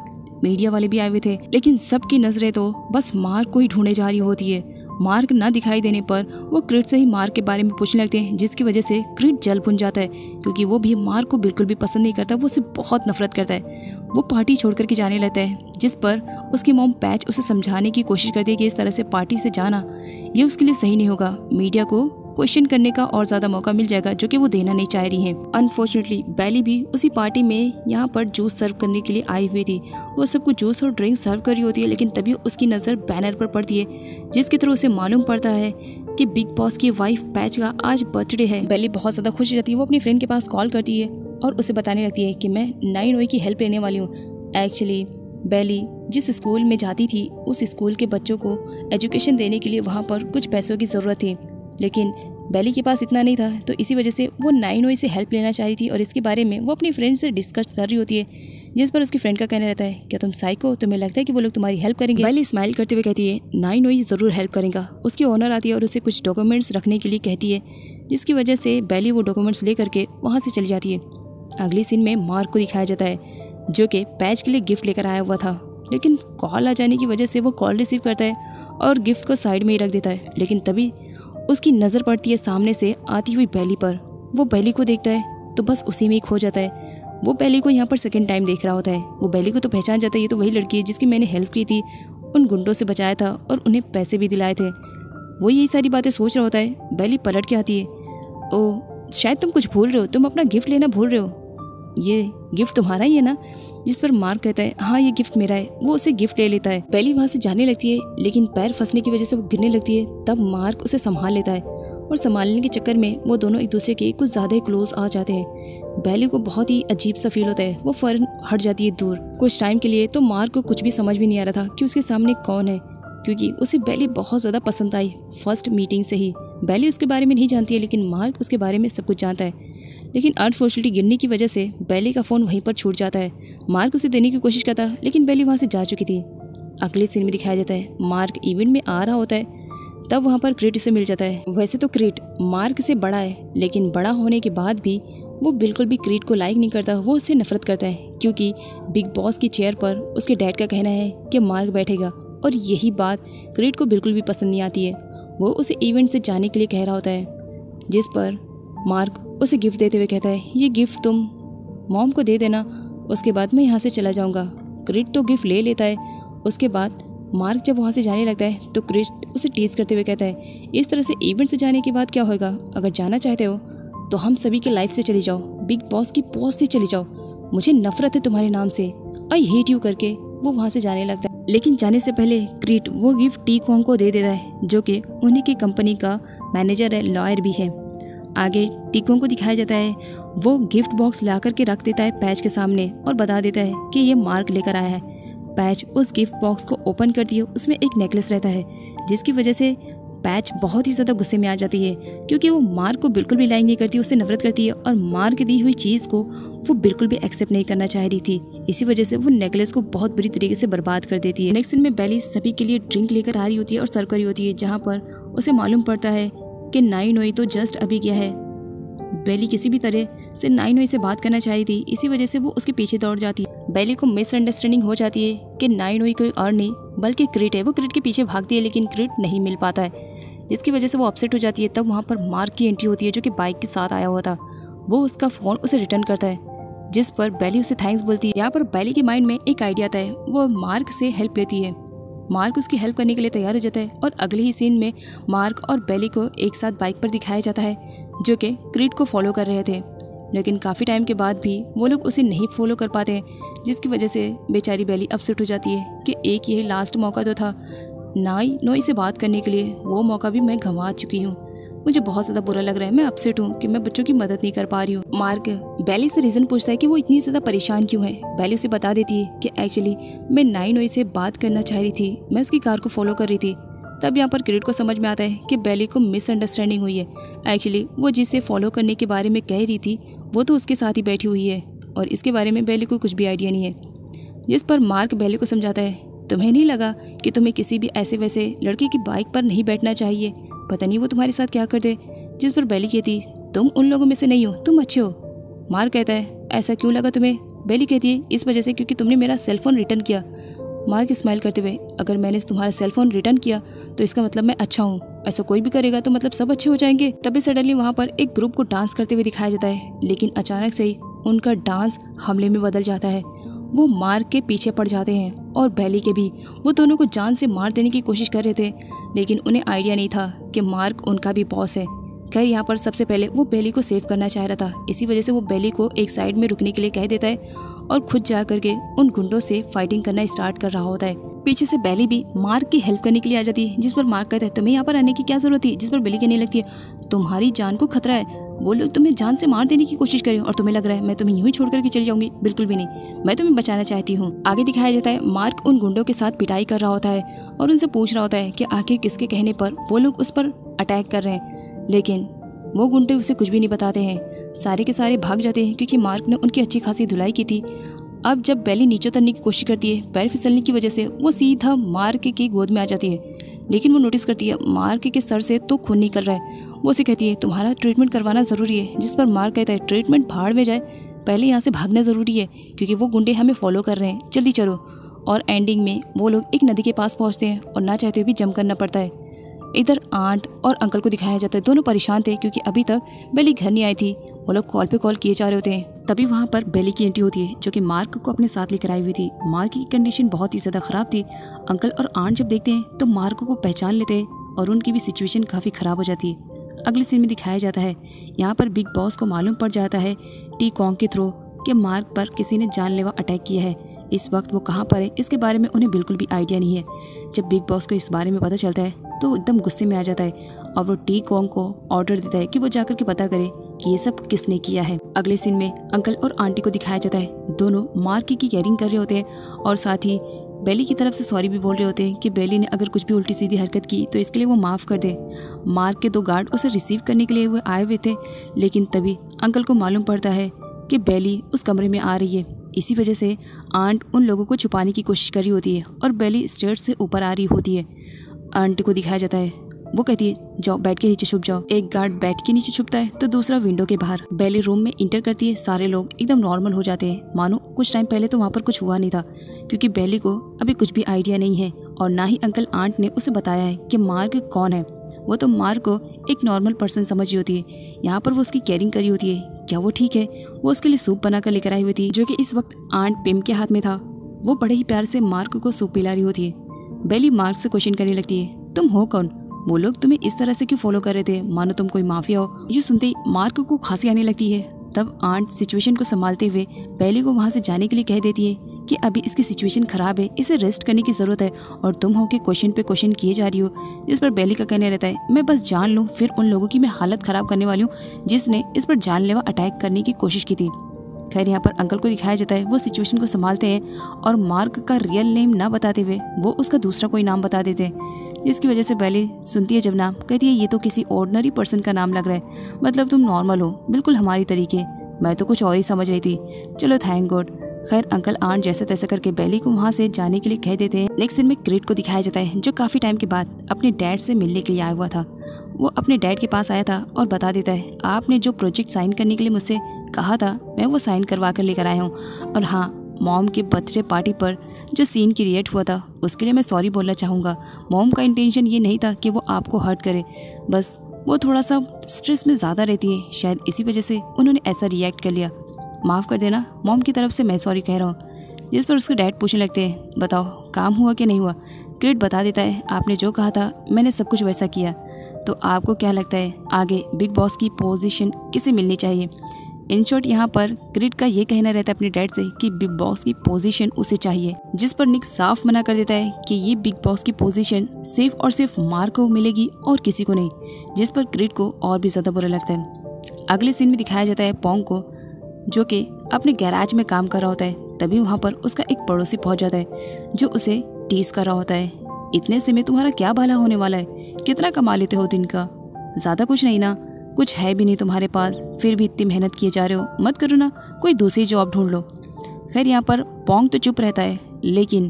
B: मीडिया वाले भी आए हुए थे, लेकिन सबकी नजरें तो बस मार्क को ही ढूंढे जा रही होती है। मार्क ना दिखाई देने पर वो क्रिड से ही मार्क के बारे में पूछने लगते हैं, जिसकी वजह से क्रिड जल भुन जाता है क्योंकि वो भी मार्क को बिल्कुल भी पसंद नहीं करता, वो उससे बहुत नफरत करता है। वो पार्टी छोड़ करके जाने लगता है, जिस पर उसकी मॉम पैच उसे समझाने की कोशिश करती है कि इस तरह से पार्टी से जाना ये उसके लिए सही नहीं होगा, मीडिया को क्वेश्चन करने का और ज़्यादा मौका मिल जाएगा जो कि वो देना नहीं चाह रही हैं। अनफॉर्चुनेटली बेली भी उसी पार्टी में यहाँ पर जूस सर्व करने के लिए आई हुई थी। वो सबको जूस और ड्रिंक सर्व कर रही होती है, लेकिन तभी उसकी नज़र बैनर पर पड़ती है जिसके थ्रू उसे मालूम पड़ता है कि बिग बॉस की वाइफ पैच का आज बर्थडे है। बेली बहुत ज़्यादा खुश रहती है, वो अपनी फ्रेंड के पास कॉल करती है और उसे बताने लगती है कि मैं नाई नोई की हेल्प लेने वाली हूँ। एक्चुअली बेली जिस स्कूल में जाती थी उस स्कूल के बच्चों को एजुकेशन देने के लिए वहाँ पर कुछ पैसों की ज़रूरत थी, लेकिन बेली के पास इतना नहीं था, तो इसी वजह से वो नाइनोई से हेल्प लेना चाह रही थी और इसके बारे में वो अपनी फ्रेंड से डिस्कस कर रही होती है, जिस पर उसकी फ्रेंड का कहना रहता है, क्या तुम साइको, तुम्हें लगता है कि वो लोग तुम्हारी हेल्प करेंगे? बेली स्माइल करते हुए कहती है, नाइनोई ज़रूर हेल्प करेगा। उसकी ओनर आती है और उसे कुछ डॉक्यूमेंट्स रखने के लिए कहती है, जिसकी वजह से बेली वो डॉक्यूमेंट्स ले करके वहाँ से चली जाती है। अगली सीन में मार्क को दिखाया जाता है, जो कि पैच के लिए गिफ्ट लेकर आया हुआ था, लेकिन कॉल आ जाने की वजह से वो कॉल रिसीव करता है और गिफ्ट को साइड में ही रख देता है। लेकिन तभी उसकी नज़र पड़ती है सामने से आती हुई बेली पर। वो बेली को देखता है तो बस उसी में ही खो जाता है। वो बेली को यहाँ पर सेकंड टाइम देख रहा होता है। वो बेली को तो पहचान जाता है, ये तो वही लड़की है जिसकी मैंने हेल्प की थी, उन गुंडों से बचाया था और उन्हें पैसे भी दिलाए थे। वो यही सारी बातें सोच रहा होता है। बेली पलट के आती है, ओ शायद तुम कुछ भूल रहे हो, तुम अपना गिफ्ट लेना भूल रहे हो, ये गिफ्ट तुम्हारा ही है ना? जिस पर मार्क कहता है, हाँ ये गिफ्ट मेरा है। वो उसे गिफ्ट ले लेता है। बेली वहाँ से जाने लगती है, लेकिन पैर फंसने की वजह से वो गिरने लगती है। तब मार्क उसे संभाल लेता है और संभालने के चक्कर में वो दोनों एक दूसरे के कुछ ज़्यादा ही क्लोज आ जाते हैं। बेली को बहुत ही अजीब सा फील होता है। वो फौरन हट जाती है दूर। कुछ टाइम के लिए तो मार्क को कुछ भी समझ भी नहीं आ रहा था कि उसके सामने कौन है, क्योंकि उसे बेली बहुत ज़्यादा पसंद आई फर्स्ट मीटिंग से ही। बेली उसके बारे में नहीं जानती है, लेकिन मार्क उसके बारे में सब कुछ जानता है। लेकिन अनफॉर्चुनेटली गिरने की वजह से बेली का फ़ोन वहीं पर छूट जाता है। मार्क उसे देने की कोशिश करता है, लेकिन बेली वहाँ से जा चुकी थी। अगले सीन में दिखाया जाता है, मार्क इवेंट में आ रहा होता है, तब वहाँ पर क्रीट उसे मिल जाता है। वैसे तो क्रीट मार्क से बड़ा है, लेकिन बड़ा होने के बाद भी वो बिल्कुल भी क्रीट को लाइक नहीं करता। वो उससे नफरत करता है, क्योंकि बिग बॉस की चेयर पर उसके डैड का कहना है कि मार्क बैठेगा, और यही बात क्रीट को बिल्कुल भी पसंद नहीं आती है। वो उसे इवेंट से जाने के लिए कह रहा होता है, जिस पर मार्क उसे गिफ्ट देते हुए कहता है, ये गिफ्ट तुम मॉम को दे देना, उसके बाद मैं यहाँ से चला जाऊँगा। क्रीट तो गिफ्ट ले लेता है। उसके बाद मार्क जब वहाँ से जाने लगता है तो क्रीट उसे टीज करते हुए कहता है, इस तरह से इवेंट से जाने के बाद क्या होगा? अगर जाना चाहते हो तो हम सभी के लाइफ से चली जाओ, बिग बॉस की पोस्ट से चली जाओ, मुझे नफरत है तुम्हारे नाम से, आई हेट यू करके वो वहाँ से जाने लगता है। लेकिन जाने से पहले क्रीट वो गिफ्ट टी कॉन्ग को दे देता है, जो कि उन्हीं की कंपनी का मैनेजर है, लॉयर भी है। आगे टीकों को दिखाया जाता है, वो गिफ्ट बॉक्स ला करके रख देता है पैच के सामने और बता देता है कि ये मार्क लेकर आया है। पैच उस गिफ्ट बॉक्स को ओपन करती है, उसमें एक नेकलेस रहता है, जिसकी वजह से पैच बहुत ही ज़्यादा गुस्से में आ जाती है, क्योंकि वो मार्क को बिल्कुल भी लाइक नहीं करती, उससे नफरत करती है और मार्क की दी हुई चीज़ को वो बिल्कुल भी एक्सेप्ट नहीं करना चाह रही थी। इसी वजह से वो नेकलेस को बहुत बुरी तरीके से बर्बाद कर देती है। नेक्स्ट दिन में बेली सभी के लिए ड्रिंक लेकर आ रही होती है और सर्व कर रही होती है, जहाँ पर उसे मालूम पड़ता है कि नाइनोई तो जस्ट अभी गया है। बेली किसी भी तरह से नाइनोई से बात करना चाह रही थी, इसी वजह से वो उसके पीछे दौड़ जाती है। बेली को मिसअंडरस्टैंडिंग हो जाती है कि नाइनोई कोई और नहीं बल्कि क्रीट है। वो क्रीट के पीछे भागती है, लेकिन क्रीट नहीं मिल पाता है, जिसकी वजह से वो अपसेट हो जाती है। तब वहाँ पर मार्क की एंट्री होती है, जो कि बाइक के साथ आया हुआ था। वो उसका फ़ोन उसे रिटर्न करता है, जिस पर बेली उसे थैंक्स बोलती है। यहाँ पर बेली के माइंड में एक आइडिया आता है, वो मार्क से हेल्प लेती है। मार्क उसकी हेल्प करने के लिए तैयार हो जाता है और अगले ही सीन में मार्क और बेली को एक साथ बाइक पर दिखाया जाता है, जो कि क्रीट को फॉलो कर रहे थे। लेकिन काफ़ी टाइम के बाद भी वो लोग उसे नहीं फॉलो कर पाते, जिसकी वजह से बेचारी बेली अपसेट हो जाती है कि एक ये लास्ट मौका तो था नाइनोई से बात करने के लिए, वो मौका भी मैं गंवा चुकी हूँ। मुझे बहुत ज़्यादा बुरा लग रहा है, मैं अपसेट हूँ कि मैं बच्चों की मदद नहीं कर पा रही हूँ। मार्क बेली से रीज़न पूछता है कि वो इतनी ज़्यादा परेशान क्यों है। बेली उसे बता देती है कि एक्चुअली मैं नाइनोई से बात करना चाह रही थी, मैं उसकी कार को फॉलो कर रही थी। तब यहाँ पर क्रीट को समझ में आता है कि बेली को मिसअंडरस्टैंडिंग हुई है। एक्चुअली वो जिसे फॉलो करने के बारे में कह रही थी वो तो उसके साथ ही बैठी हुई है और इसके बारे में बेली को कुछ भी आइडिया नहीं है। जिस पर मार्क बेली को समझाता है, तुम्हें नहीं लगा कि तुम्हें किसी भी ऐसे वैसे लड़के की बाइक पर नहीं बैठना चाहिए, पता नहीं वो तुम्हारे साथ क्या कर दे। जिस पर बेली कहती, तुम उन लोगों में से नहीं हो, तुम अच्छे हो। मार्क कहता है, ऐसा क्यों लगा तुम्हें? बेली कहती है, इस वजह से क्योंकि तुमने मेरा सेलफोन रिटर्न किया। मार्क स्माइल करते हुए, अगर मैंने तुम्हारा सेलफोन रिटर्न किया तो इसका मतलब मैं अच्छा हूँ, ऐसा कोई भी करेगा तो मतलब सब अच्छे हो जाएंगे। तभी सडनली वहाँ पर एक ग्रुप को डांस करते हुए दिखाया जाता है, लेकिन अचानक से ही उनका डांस हमले में बदल जाता है। वो मार्क के पीछे पड़ जाते हैं और बेली के भी। वो दोनों को जान से मार देने की कोशिश कर रहे थे, लेकिन उन्हें आइडिया नहीं था कि मार्क उनका भी बॉस है। खैर यहाँ पर सबसे पहले वो बेली को सेव करना चाह रहा था, इसी वजह से वो बेली को एक साइड में रुकने के लिए कह देता है और खुद जा करके उन गुंडों से फाइटिंग करना स्टार्ट कर रहा होता है। पीछे से बेली भी मार्क की हेल्प करने के लिए आ जाती है, जिस पर मार्क कहता है, तुम्हें यहाँ पर आने की क्या जरूरत थी। जिस पर बेली कहने लगती है, तुम्हारी जान को खतरा है, वो लोग तुम्हें जान से मार देने की कोशिश करें और तुम्हें लग रहा है मैं तुम्हें यूं ही छोड़ करके चली जाऊंगी। बिल्कुल भी नहीं, मैं तुम्हें बचाना चाहती हूँ। आगे दिखाया जाता है मार्क उन गुंडों के साथ पिटाई कर रहा होता है और उनसे पूछ रहा होता है कि आखिर किसके कहने पर वो लोग उस पर अटैक कर रहे हैं। लेकिन वो गुंडे उसे कुछ भी नहीं बताते हैं, सारे के सारे भाग जाते हैं क्योंकि मार्क ने उनकी अच्छी खासी धुलाई की थी। अब जब बेली नीचे उतरने की कोशिश करती है, पैर फिसलने की वजह से वो सीधा मार्क की गोद में आ जाती है। लेकिन वो नोटिस करती है मार्क के सर से तो खून निकल रहा है। वो उसे कहती है तुम्हारा ट्रीटमेंट करवाना ज़रूरी है, जिस पर मार्क कहता है ट्रीटमेंट भाड़ में जाए, पहले यहाँ से भागना ज़रूरी है क्योंकि वो गुंडे हमें फॉलो कर रहे हैं, जल्दी चलो। और एंडिंग में वो लोग एक नदी के पास पहुँचते हैं और ना चाहते हुए भी जंप करना पड़ता है। इधर आंट और अंकल को दिखाया जाता है, दोनों परेशान थे क्योंकि अभी तक बेली घर नहीं आई थी। वो लोग कॉल पे कॉल किए जा रहे होते हैं। तभी वहाँ पर बेली की एंट्री होती है जो कि मार्क को अपने साथ लेकर आई हुई थी। मार्क की कंडीशन बहुत ही ज़्यादा ख़राब थी। अंकल और आंट जब देखते हैं तो मार्क को पहचान लेते हैं और उनकी भी सिचुएशन काफ़ी ख़राब हो जाती है। अगले सीन में दिखाया जाता है यहाँ पर बिग बॉस को मालूम पड़ जाता है टी कॉन्ग के थ्रू कि मार्क पर किसी ने जानलेवा अटैक किया है। इस वक्त वो कहाँ पर है इसके बारे में उन्हें बिल्कुल भी आइडिया नहीं है। जब बिग बॉस को इस बारे में पता चलता है तो एकदम गुस्से में आ जाता है और वो टी कॉन्ग को ऑर्डर देता है कि वो जाकर के पता करे कि ये सब किसने किया है। अगले सीन में अंकल और आंटी को दिखाया जाता है, दोनों मार्क की केयरिंग कर रहे होते हैं और साथ ही बेली की तरफ से सॉरी भी बोल रहे होते हैं कि बेली ने अगर कुछ भी उल्टी सीधी हरकत की तो इसके लिए वो माफ़ कर दे। मार्क के 2 गार्ड उसे रिसीव करने के लिए वो आए हुए थे, लेकिन तभी अंकल को मालूम पड़ता है कि बेली उस कमरे में आ रही है। इसी वजह से आंट उन लोगों को छुपाने की कोशिश कर रही होती है और बेली स्टेयर्स से ऊपर आ रही होती है। आंटी को दिखाया जाता है, वो कहती है जाओ बेड के नीचे छुप जाओ। एक गार्ड बेड के नीचे छुपता है तो दूसरा विंडो के बाहर। बेली रूम में इंटर करती है, सारे लोग एकदम नॉर्मल हो जाते हैं, मानो कुछ टाइम पहले तो वहाँ पर कुछ हुआ नहीं था क्योंकि बेली को अभी कुछ भी आइडिया नहीं है और ना ही अंकल आंट ने उसे बताया है कि मार्क कौन है। वो तो मार्क को एक नॉर्मल पर्सन समझ रही होती है। यहाँ पर वो उसकी केयरिंग करी होती है, क्या वो ठीक है। वो उसके लिए सूप बनाकर लेकर आई हुई थी जो कि इस वक्त आंट पिम के हाथ में था। वो बड़े ही प्यार से मार्क को सूप पिला रही होती है। बेली मार्क से क्वेश्चन करने लगती है, तुम हो कौन? वो लोग तुम्हें इस तरह से क्यों फॉलो कर रहे थे, मानो तुम कोई माफिया हो। ये सुनते ही मार्क को खांसी आने लगती है। तब आंट सिचुएशन को संभालते हुए बेली को वहाँ से जाने के लिए कह देती है कि अभी इसकी सिचुएशन खराब है, इसे रेस्ट करने की ज़रूरत है और तुम हो के क्वेश्चन पे क्वेश्चन किए जा रही हो। जिस पर बेली का कहना रहता है मैं बस जान लूँ फिर उन लोगों की मैं हालत ख़राब करने वाली हूँ जिसने इस पर जानलेवा अटैक करने की कोशिश की थी। खैर यहाँ पर अंकल को दिखाया जाता है, वो सिचुएशन को संभालते हैं और मार्क का रियल नेम ना बताते हुए वो उसका दूसरा कोई नाम बता देते हैं, जिसकी वजह से बेली सुनती है जब नाम, कहती है ये तो किसी ऑर्डिनरी पर्सन का नाम लग रहा है, मतलब तुम नॉर्मल हो बिल्कुल हमारी तरीके। मैं तो कुछ और ही समझ रही थी, चलो थैंक गॉड। खैर अंकल आंट जैसे तैसे करके बेली को वहाँ से जाने के लिए कह देते हैं। नेक्स्ट सीन में क्रिट को दिखाया जाता है जो काफ़ी टाइम के बाद अपने डैड से मिलने के लिए आया हुआ था। वो अपने डैड के पास आया था और बता देता है आपने जो प्रोजेक्ट साइन करने के लिए मुझसे कहा था मैं वो साइन करवा कर लेकर आया हूँ। और हाँ, मॉम के बर्थडे पार्टी पर जो सीन क्रिएट हुआ था उसके लिए मैं सॉरी बोलना चाहूँगा। मॉम का इंटेंशन ये नहीं था कि वो आपको हर्ट करे, बस वो थोड़ा सा स्ट्रेस में ज़्यादा रहती है, शायद इसी वजह से उन्होंने ऐसा रिएक्ट कर लिया। माफ़ कर देना, मॉम की तरफ से मैं सॉरी कह रहा हूँ। जिस पर उसके डैड पूछने लगते हैं बताओ काम हुआ कि नहीं हुआ। क्रिट बता देता है आपने जो कहा था मैंने सब कुछ वैसा किया। तो आपको क्या लगता है आगे बिग बॉस की पोजीशन किसे मिलनी चाहिए? इन शॉर्ट यहाँ पर क्रिट का ये कहना रहता है अपने डैड से कि बिग बॉस की पोजीशन उसे चाहिए, जिस पर निक साफ मना कर देता है कि ये बिग बॉस की पोजीशन सिर्फ और सिर्फ मार्क को मिलेगी और किसी को नहीं, जिस पर क्रिट को और भी ज़्यादा बुरा लगता है। अगले सीन में दिखाया जाता है पोंग को जो कि अपने गैराज में काम कर रहा होता है। तभी वहाँ पर उसका एक पड़ोसी पहुँच जाता है जो उसे टीज कर रहा होता है, इतने से में तुम्हारा क्या भला होने वाला है, कितना कमा लेते हो दिन का, ज़्यादा कुछ नहीं ना, कुछ है भी नहीं तुम्हारे पास, फिर भी इतनी मेहनत किए जा रहे हो, मत करो ना कोई दूसरी जॉब ढूंढ लो। खैर यहाँ पर पोंग तो चुप रहता है, लेकिन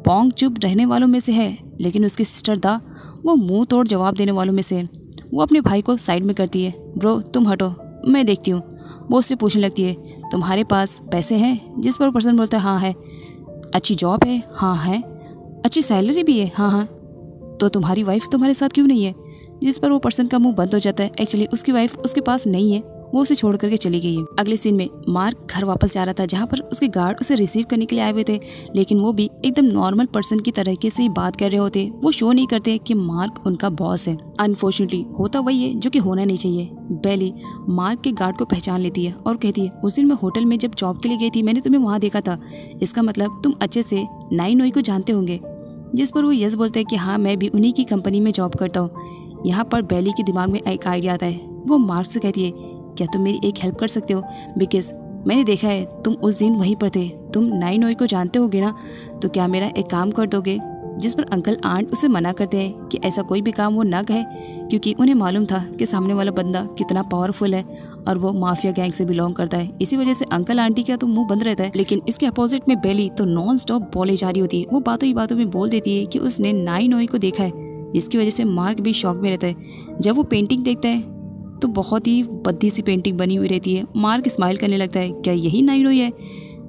B: पोंग चुप रहने वालों में से है, लेकिन उसकी सिस्टर दा वो मुंह तोड़ जवाब देने वालों में से है। वो अपने भाई को साइड में करती है, ब्रो तुम हटो मैं देखती हूँ। वो उससे पूछने लगती है तुम्हारे पास पैसे हैं? जिस पर पर्सन बोलता है हाँ है। अच्छी जॉब है? हाँ है। अच्छी सैलरी भी है? हाँ हाँ। तो तुम्हारी वाइफ तुम्हारे साथ क्यों नहीं है? जिस पर वो पर्सन का मुंह बंद हो जाता है, एक्चुअली उसकी वाइफ उसके पास नहीं है, वो उसे छोड़ करके चली गई है। अगले सीन में मार्क घर वापस जा रहा था जहाँ पर उसके गार्ड उसे रिसीव करने के लिए आए हुए थे, लेकिन वो भी एकदम नॉर्मल पर्सन की तरीके से ही बात कर रहे होते। वो शो नहीं करते कि मार्क उनका बॉस है। अनफॉर्चुनेटली होता वही है जो कि होना नहीं चाहिए। बेली मार्क के गार्ड को पहचान लेती है और कहती है उस दिन मैं होटल में जब जॉब के लिए गई थी मैंने तुम्हें वहाँ देखा था, इसका मतलब तुम अच्छे से नाई नोई को जानते होंगे। जिस पर वो यस बोलते हैं कि हाँ मैं भी उन्हीं की कंपनी में जॉब करता हूँ। यहाँ पर बेली के दिमाग में एक आइडिया आता है। वो मार्क से कहती है क्या तुम मेरी एक हेल्प कर सकते हो, बिकॉज मैंने देखा है तुम उस दिन वहीं पर थे, तुम नाई नोई को जानते होगे ना, तो क्या मेरा एक काम कर दोगे? जिस पर अंकल आंट उसे मना करते हैं कि ऐसा कोई भी काम वो ना कहे, क्योंकि उन्हें मालूम था कि सामने वाला बंदा कितना पावरफुल है और वो माफिया गैंग से बिलोंग करता है। इसी वजह से अंकल आंटी का तो मुंह बंद रहता है। लेकिन इसके अपोजिट में बेली तो नॉन स्टॉप बोले जा रही होती है। वो बातों ही बातों में बोल देती है कि उसने नाइन ओई को देखा है, जिसकी वजह से मार्क भी शॉक में रहता है। जब वो पेंटिंग देखता है तो बहुत ही बद्दी सी पेंटिंग बनी हुई रहती है। मार्क स्माइल करने लगता है, क्या यही नाइन ओई है?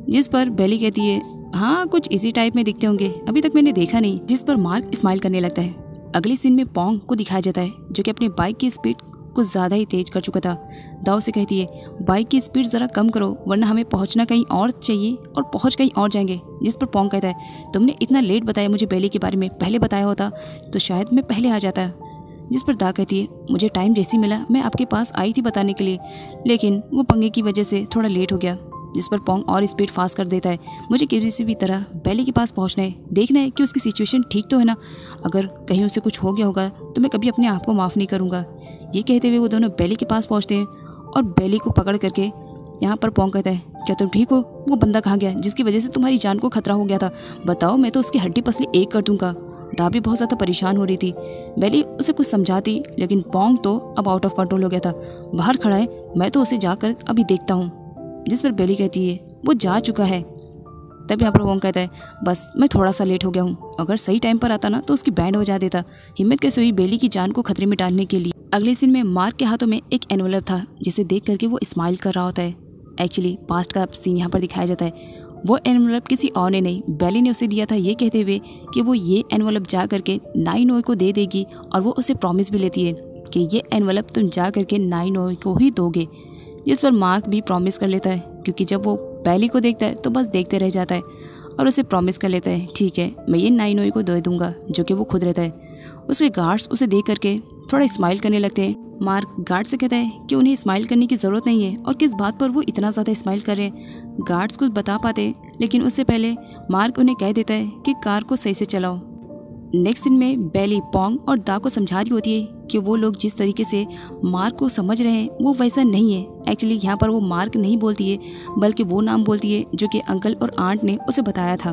B: जिस पर बेली कहती है, हाँ कुछ इसी टाइप में दिखते होंगे, अभी तक मैंने देखा नहीं। जिस पर मार्क स्माइल करने लगता है। अगले सीन में पोंग को दिखाया जाता है, जो कि अपनी बाइक की स्पीड कुछ ज़्यादा ही तेज कर चुका था। दाओ से कहती है, बाइक की स्पीड ज़रा कम करो वरना हमें पहुंचना कहीं और चाहिए और पहुंच कहीं और जाएंगे। जिस पर पोंग कहता है, तुमने इतना लेट बताया मुझे बेली के बारे में, पहले बताया होता तो शायद मैं पहले आ जाता। जिस पर दा कहती है, मुझे टाइम जैसी मिला मैं आपके पास आई थी बताने के लिए, लेकिन वो पंगे की वजह से थोड़ा लेट हो गया। जिस पर पोंग और स्पीड फास्ट कर देता है, मुझे किसी भी तरह बेली के पास पहुंचना है, देखना है कि उसकी सिचुएशन ठीक तो है ना, अगर कहीं उसे कुछ हो गया होगा तो मैं कभी अपने आप को माफ़ नहीं करूँगा। ये कहते हुए वो दोनों बेली के पास पहुँचते हैं और बेली को पकड़ करके यहाँ पर पोंग कहता है, क्या तुम ठीक हो? वो बंदा कहाँ गया जिसकी वजह से तुम्हारी जान को खतरा हो गया था? बताओ, मैं तो उसकी हड्डी पसली एक कर दूंगा। दा भी बहुत ज़्यादा परेशान हो रही थी। बेली उसे कुछ समझाती, लेकिन पोंग तो अब आउट ऑफ कंट्रोल हो गया था। बाहर खड़ा है, मैं तो उसे जाकर अभी देखता हूँ। जिस पर बेली कहती है, वो जा चुका है। तब यहाँ पर पोंग कहता है, बस मैं थोड़ा सा लेट हो गया हूँ, अगर सही टाइम पर आता ना तो उसकी बैंड बजा देता। हिम्मत कैसे हुई बेली की जान को खतरे में डालने के लिए। अगले सीन में मार्क के हाथों में एक एनवलप था, जिसे देख करके वो स्माइल कर रहा होता है। एक्चुअली पास्ट का सीन यहाँ पर दिखाया जाता है। वो एनवलप किसी और ने नहीं, बेली ने उसे दिया था, ये कहते हुए कि वो ये एनवलप जा करके नाइन ओई को दे देगी और वो उसे प्रॉमिस भी लेती है कि ये एनवलप तुम जा करके नाइन ओई को ही दोगे। जिस पर मार्क भी प्रॉमिस कर लेता है, क्योंकि जब वो बेली को देखता है तो बस देखते रह जाता है और उसे प्रॉमिस कर लेता है, ठीक है मैं ये नाइन ओई को दे दूंगा, जो कि वो खुद रहता है। उसके गार्ड्स उसे देख करके थोड़ा स्माइल करने लगते हैं। मार्क गार्ड से कहता है कि उन्हें स्माइल करने की ज़रूरत नहीं है और किस बात पर वो इतना ज़्यादा स्माइल कर रहे हैं। गार्ड्स कुछ बता पाते, लेकिन उससे पहले मार्क उन्हें कह देता है कि कार को सही से चलाओ। नेक्स्ट दिन में बेली पोंग और दा को समझा रही होती है कि वो लोग जिस तरीके से मार्क को समझ रहे हैं वो वैसा नहीं है। एक्चुअली यहाँ पर वो मार्क नहीं बोलती है, बल्कि वो नाम बोलती है जो कि अंकल और आंट ने उसे बताया था।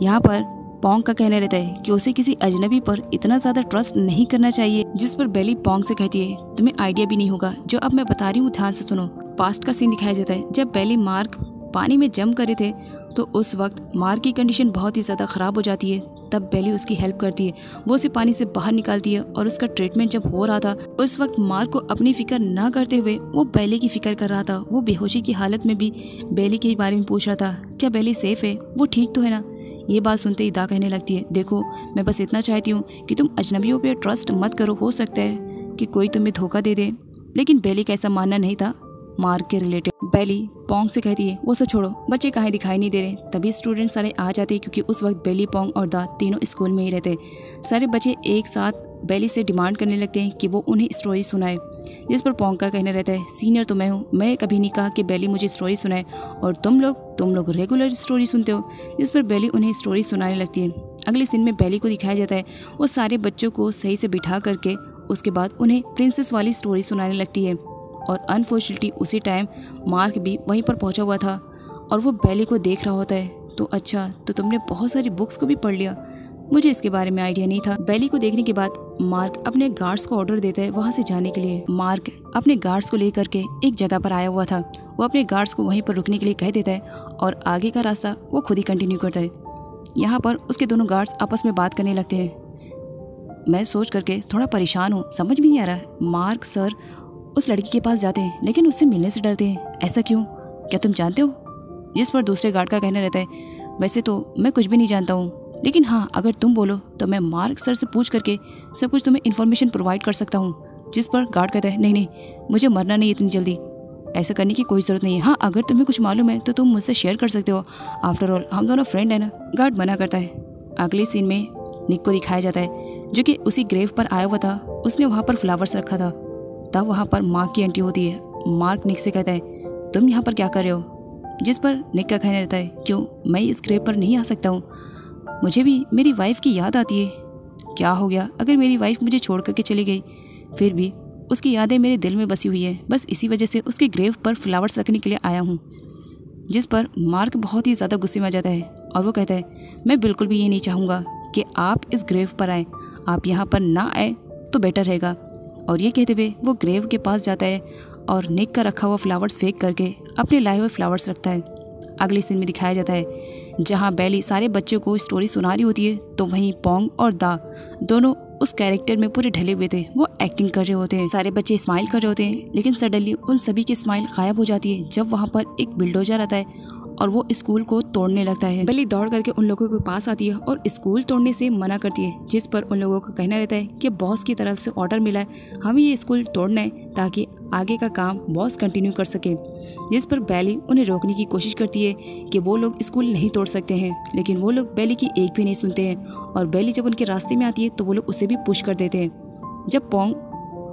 B: यहाँ पर पोंग का कहना रहता है कि उसे किसी अजनबी पर इतना ज़्यादा ट्रस्ट नहीं करना चाहिए। जिस पर बेली पोंग से कहती है, तुम्हें आइडिया भी नहीं होगा जो अब मैं बता रही हूँ, ध्यान से सुनो। पास्ट का सीन दिखाया जाता है। जब बेली मार्क पानी में जंप करे थे तो उस वक्त मार्क की कंडीशन बहुत ही ज़्यादा ख़राब हो जाती है। तब बेली उसकी हेल्प करती है, वो उसे पानी से बाहर निकालती है और उसका ट्रीटमेंट जब हो रहा था उस वक्त मार्क को अपनी फिक्र ना करते हुए वो बेली की फिक्र कर रहा था। वो बेहोशी की हालत में भी बेली के बारे में पूछ रहा था, क्या बेली सेफ है, वो ठीक तो है ना। ये बात सुनते ही दा कहने लगती है, देखो मैं बस इतना चाहती हूँ कि तुम अजनबियों पे ट्रस्ट मत करो, हो सकता है कि कोई तुम्हें धोखा दे दे। लेकिन बेली का ऐसा मानना नहीं था मार्क के रिलेटेड। बेली पोंग से कहती है, वो सब छोड़ो, बच्चे कहीं दिखाई नहीं दे रहे। तभी स्टूडेंट सारे आ जाते हैं, क्योंकि उस वक्त बेली, पोंग और दा तीनों स्कूल में ही रहते। सारे बच्चे एक साथ बेली से डिमांड करने लगते हैं कि वो उन्हें स्टोरी सुनाए। जिस पर पोंग का कहना रहता है, सीनियर तो मैं हूँ, मैं कभी नहीं कहा कि बेली मुझे स्टोरी सुनाए और तुम लोग रेगुलर स्टोरी सुनते हो। जिस पर बेली उन्हें स्टोरी सुनाने लगती है। अगले सीन में बेली को दिखाया जाता है, वो सारे बच्चों को सही से बिठा करके उसके बाद उन्हें प्रिंसेस वाली स्टोरी सुनाने लगती है। और अनफॉर्चुनेटली उसी टाइम मार्क भी वहीं पर पहुंचा हुआ था और वो बेली को देख रहा होता है। तो अच्छा, तो तुमने बहुत सारी बुक्स को भी पढ़ लिया, मुझे इसके बारे में आइडिया नहीं था। बेली को देखने के बाद मार्क अपने गार्ड्स को ऑर्डर देता है वहां से जाने के लिए। मार्क अपने गार्ड्स को लेकर के एक जगह पर आया हुआ था। वो अपने गार्ड्स को वहीं पर रुकने के लिए कह देता है और आगे का रास्ता वो खुद ही कंटिन्यू करता है। यहाँ पर उसके दोनों गार्ड्स आपस में बात करने लगते हैं। मैं सोच करके थोड़ा परेशान हूँ, समझ में नहीं आ रहा। मार्क सर उस लड़की के पास जाते हैं लेकिन उससे मिलने से डरते हैं, ऐसा क्यों, क्या तुम जानते हो। जिस पर दूसरे गार्ड का कहना रहता है, वैसे तो मैं कुछ भी नहीं जानता हूँ, लेकिन हाँ अगर तुम बोलो तो मैं मार्क सर से पूछ करके सब कुछ तुम्हें इन्फॉर्मेशन प्रोवाइड कर सकता हूँ। जिस पर गार्ड कहता है, नहीं मुझे मरना नहीं इतनी जल्दी, ऐसा करने की कोई ज़रूरत नहीं है। हाँ अगर तुम्हें कुछ मालूम है तो तुम मुझसे शेयर कर सकते हो, आफ्टर ऑल हम दोनों फ्रेंड है ना। गार्ड मना करता है। अगले सीन में निक को दिखाया जाता है, जो कि उसी ग्रेव पर आया हुआ था। उसने वहाँ पर फ्लावर्स रखा था। तब वहाँ पर मार्क की एंट्री होती है। मार्क निक से कहता है, तुम यहाँ पर क्या कर रहे हो। जिस पर निक का कहना रहता है, क्यों, मैं इस ग्रेव पर नहीं आ सकता हूँ, मुझे भी मेरी वाइफ की याद आती है। क्या हो गया अगर मेरी वाइफ मुझे छोड़ करके चली गई, फिर भी उसकी यादें मेरे दिल में बसी हुई है, बस इसी वजह से उसके ग्रेव पर फ्लावर्स रखने के लिए आया हूँ। जिस पर मार्क बहुत ही ज़्यादा गुस्से में आ जाता है और वो कहता है, मैं बिल्कुल भी ये नहीं चाहूँगा कि आप इस ग्रेव पर आएँ, आप यहाँ पर ना आए तो बेटर रहेगा। और ये कहते हुए वो ग्रेव के पास जाता है और निक का रखा हुआ फ्लावर्स फेंक करके अपने लाए हुए फ्लावर्स रखता है। अगले सीन में दिखाया जाता है जहाँ बेली सारे बच्चों को स्टोरी सुना रही होती है, तो वहीं पोंग और दा दोनों उस कैरेक्टर में पूरे ढले हुए थे। वो एक्टिंग कर रहे होते हैं, सारे बच्चे स्माइल कर रहे होते हैं, लेकिन सडनली उन सभी की स्माइल गायब हो जाती है जब वहाँ पर एक बुलडोजर आता है और वो स्कूल को तोड़ने लगता है। बेली दौड़ करके उन लोगों के पास आती है और स्कूल तोड़ने से मना करती है, जिस पर उन लोगों का कहना रहता है कि बॉस की तरफ से ऑर्डर मिला है, हमें ये स्कूल तोड़ना है ताकि आगे का काम बॉस कंटिन्यू कर सके। जिस पर बेली उन्हें रोकने की कोशिश करती है कि वो लोग स्कूल नहीं तोड़ सकते हैं, लेकिन वो लोग बेली की एक भी नहीं सुनते हैं और बेली जब उनके रास्ते में आती है तो वो लोग उसे भी पुश कर देते हैं। जब पोंग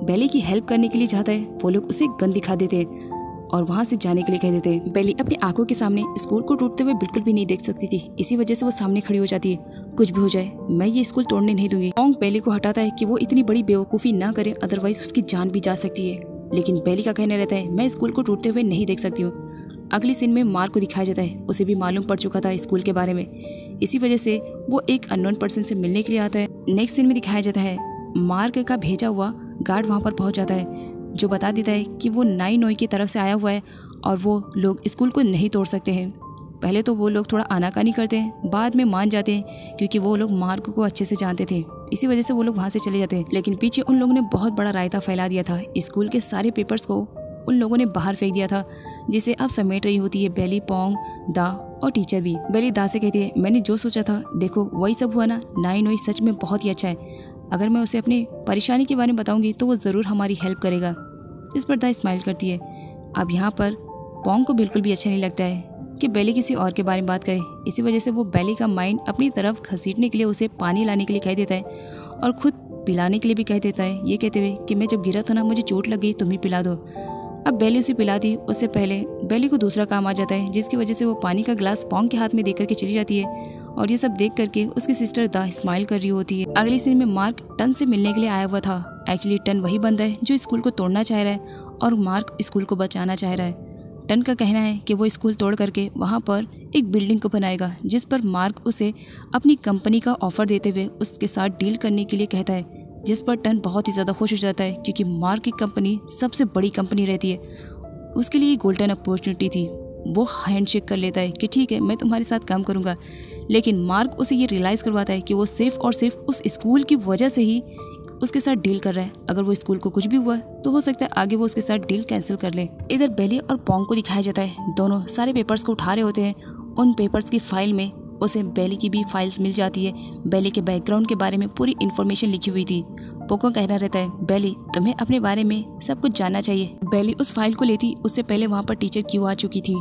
B: बेली की हेल्प करने के लिए जाता है, वो लोग उसे गन दिखा देते हैं और वहाँ से जाने के लिए कह देते हैं। बेली अपनी आंखों के सामने स्कूल को टूटते हुए बिल्कुल भी नहीं देख सकती थी, इसी वजह से वो सामने खड़ी हो जाती है। कुछ भी हो जाए मैं ये स्कूल तोड़ने नहीं दूंगी। पोंग बेली को हटाता है कि वो इतनी बड़ी बेवकूफ़ी ना करे, अदरवाइज उसकी जान भी जा सकती है, लेकिन बेली का कहना रहता है मैं स्कूल को टूटते हुए नहीं देख सकती हूँ। अगली सीन में मार्क को दिखाया जाता है, उसे भी मालूम पड़ चुका था स्कूल के बारे में, इसी वजह से वो एक अननोन पर्सन से मिलने के लिए आता है। नेक्स्ट सीन में दिखाया जाता है मार्क का भेजा हुआ गार्ड वहाँ पर पहुँच जाता है, जो बता देता है कि वो नाई नोई की तरफ से आया हुआ है और वो लोग स्कूल को नहीं तोड़ सकते हैं। पहले तो वो लोग थोड़ा आनाकानी करते हैं, बाद में मान जाते हैं क्योंकि वो लोग मार्क को अच्छे से जानते थे, इसी वजह से वो लोग वहाँ से चले जाते हैं। लेकिन पीछे उन लोगों ने बहुत बड़ा रायता फैला दिया था, स्कूल के सारे पेपर्स को उन लोगों ने बाहर फेंक दिया था, जिसे अब समेट रही होती है बेली, पोंग, दा और टीचर भी। बेली दा से कहती है मैंने जो सोचा था देखो वही सब हुआ ना, नाई नोई सच में बहुत ही अच्छा है, अगर मैं उसे अपनी परेशानी के बारे में बताऊंगी तो वो ज़रूर हमारी हेल्प करेगा। इस पर दा स्माइल करती है। अब यहाँ पर पोंग को बिल्कुल भी अच्छा नहीं लगता है कि बेली किसी और के बारे में बात करे, इसी वजह से वो बेली का माइंड अपनी तरफ घसीटने के लिए उसे पानी लाने के लिए कह देता है और खुद पिलाने के लिए भी कह देता है, ये कहते हुए कि मैं जब गिरा था ना मुझे चोट लग गई, तुम ही पिला दो। अब बेली उसे पिला दी, उससे पहले बेली को दूसरा काम आ जाता है, जिसकी वजह से वो पानी का गिलास पोंग के हाथ में देकर के चली जाती है और ये सब देख करके उसकी सिस्टर दा स्माइल कर रही होती है। अगली सीन में मार्क टन से मिलने के लिए आया हुआ था। एक्चुअली टन वही बंदा है जो स्कूल को तोड़ना चाह रहा है और मार्क स्कूल को बचाना चाह रहा है। टन का कहना है कि वो स्कूल तोड़ करके वहाँ पर एक बिल्डिंग को बनाएगा, जिस पर मार्क उसे अपनी कंपनी का ऑफर देते हुए उसके साथ डील करने के लिए कहता है, जिस पर टन बहुत ही ज़्यादा खुश हो जाता है क्योंकि मार्क की कंपनी सबसे बड़ी कंपनी रहती है, उसके लिए गोल्डन अपॉर्चुनिटी थी। वो हैंडशेक कर लेता है कि ठीक है मैं तुम्हारे साथ काम करूँगा, लेकिन मार्क उसे ये रियलाइज़ करवाता है कि वो सिर्फ और सिर्फ उस स्कूल की वजह से ही उसके साथ डील कर रहा है। अगर वो स्कूल को कुछ भी हुआ तो हो सकता है आगे वो उसके साथ डील कैंसिल कर ले। इधर बेली और पोंग को दिखाया जाता है, दोनों सारे पेपर्स को उठा रहे होते हैं। उन पेपर्स की फाइल में उसे बेली की भी फाइल्स मिल जाती है, बेली के बैकग्राउंड के बारे में पूरी इन्फॉर्मेशन लिखी हुई थी। पोंग को कहना रहता है बेली तुम्हें अपने बारे में सब कुछ जानना चाहिए। बेली उस फाइल को लेती, उससे पहले वहाँ पर टीचर क्यों आ चुकी थी,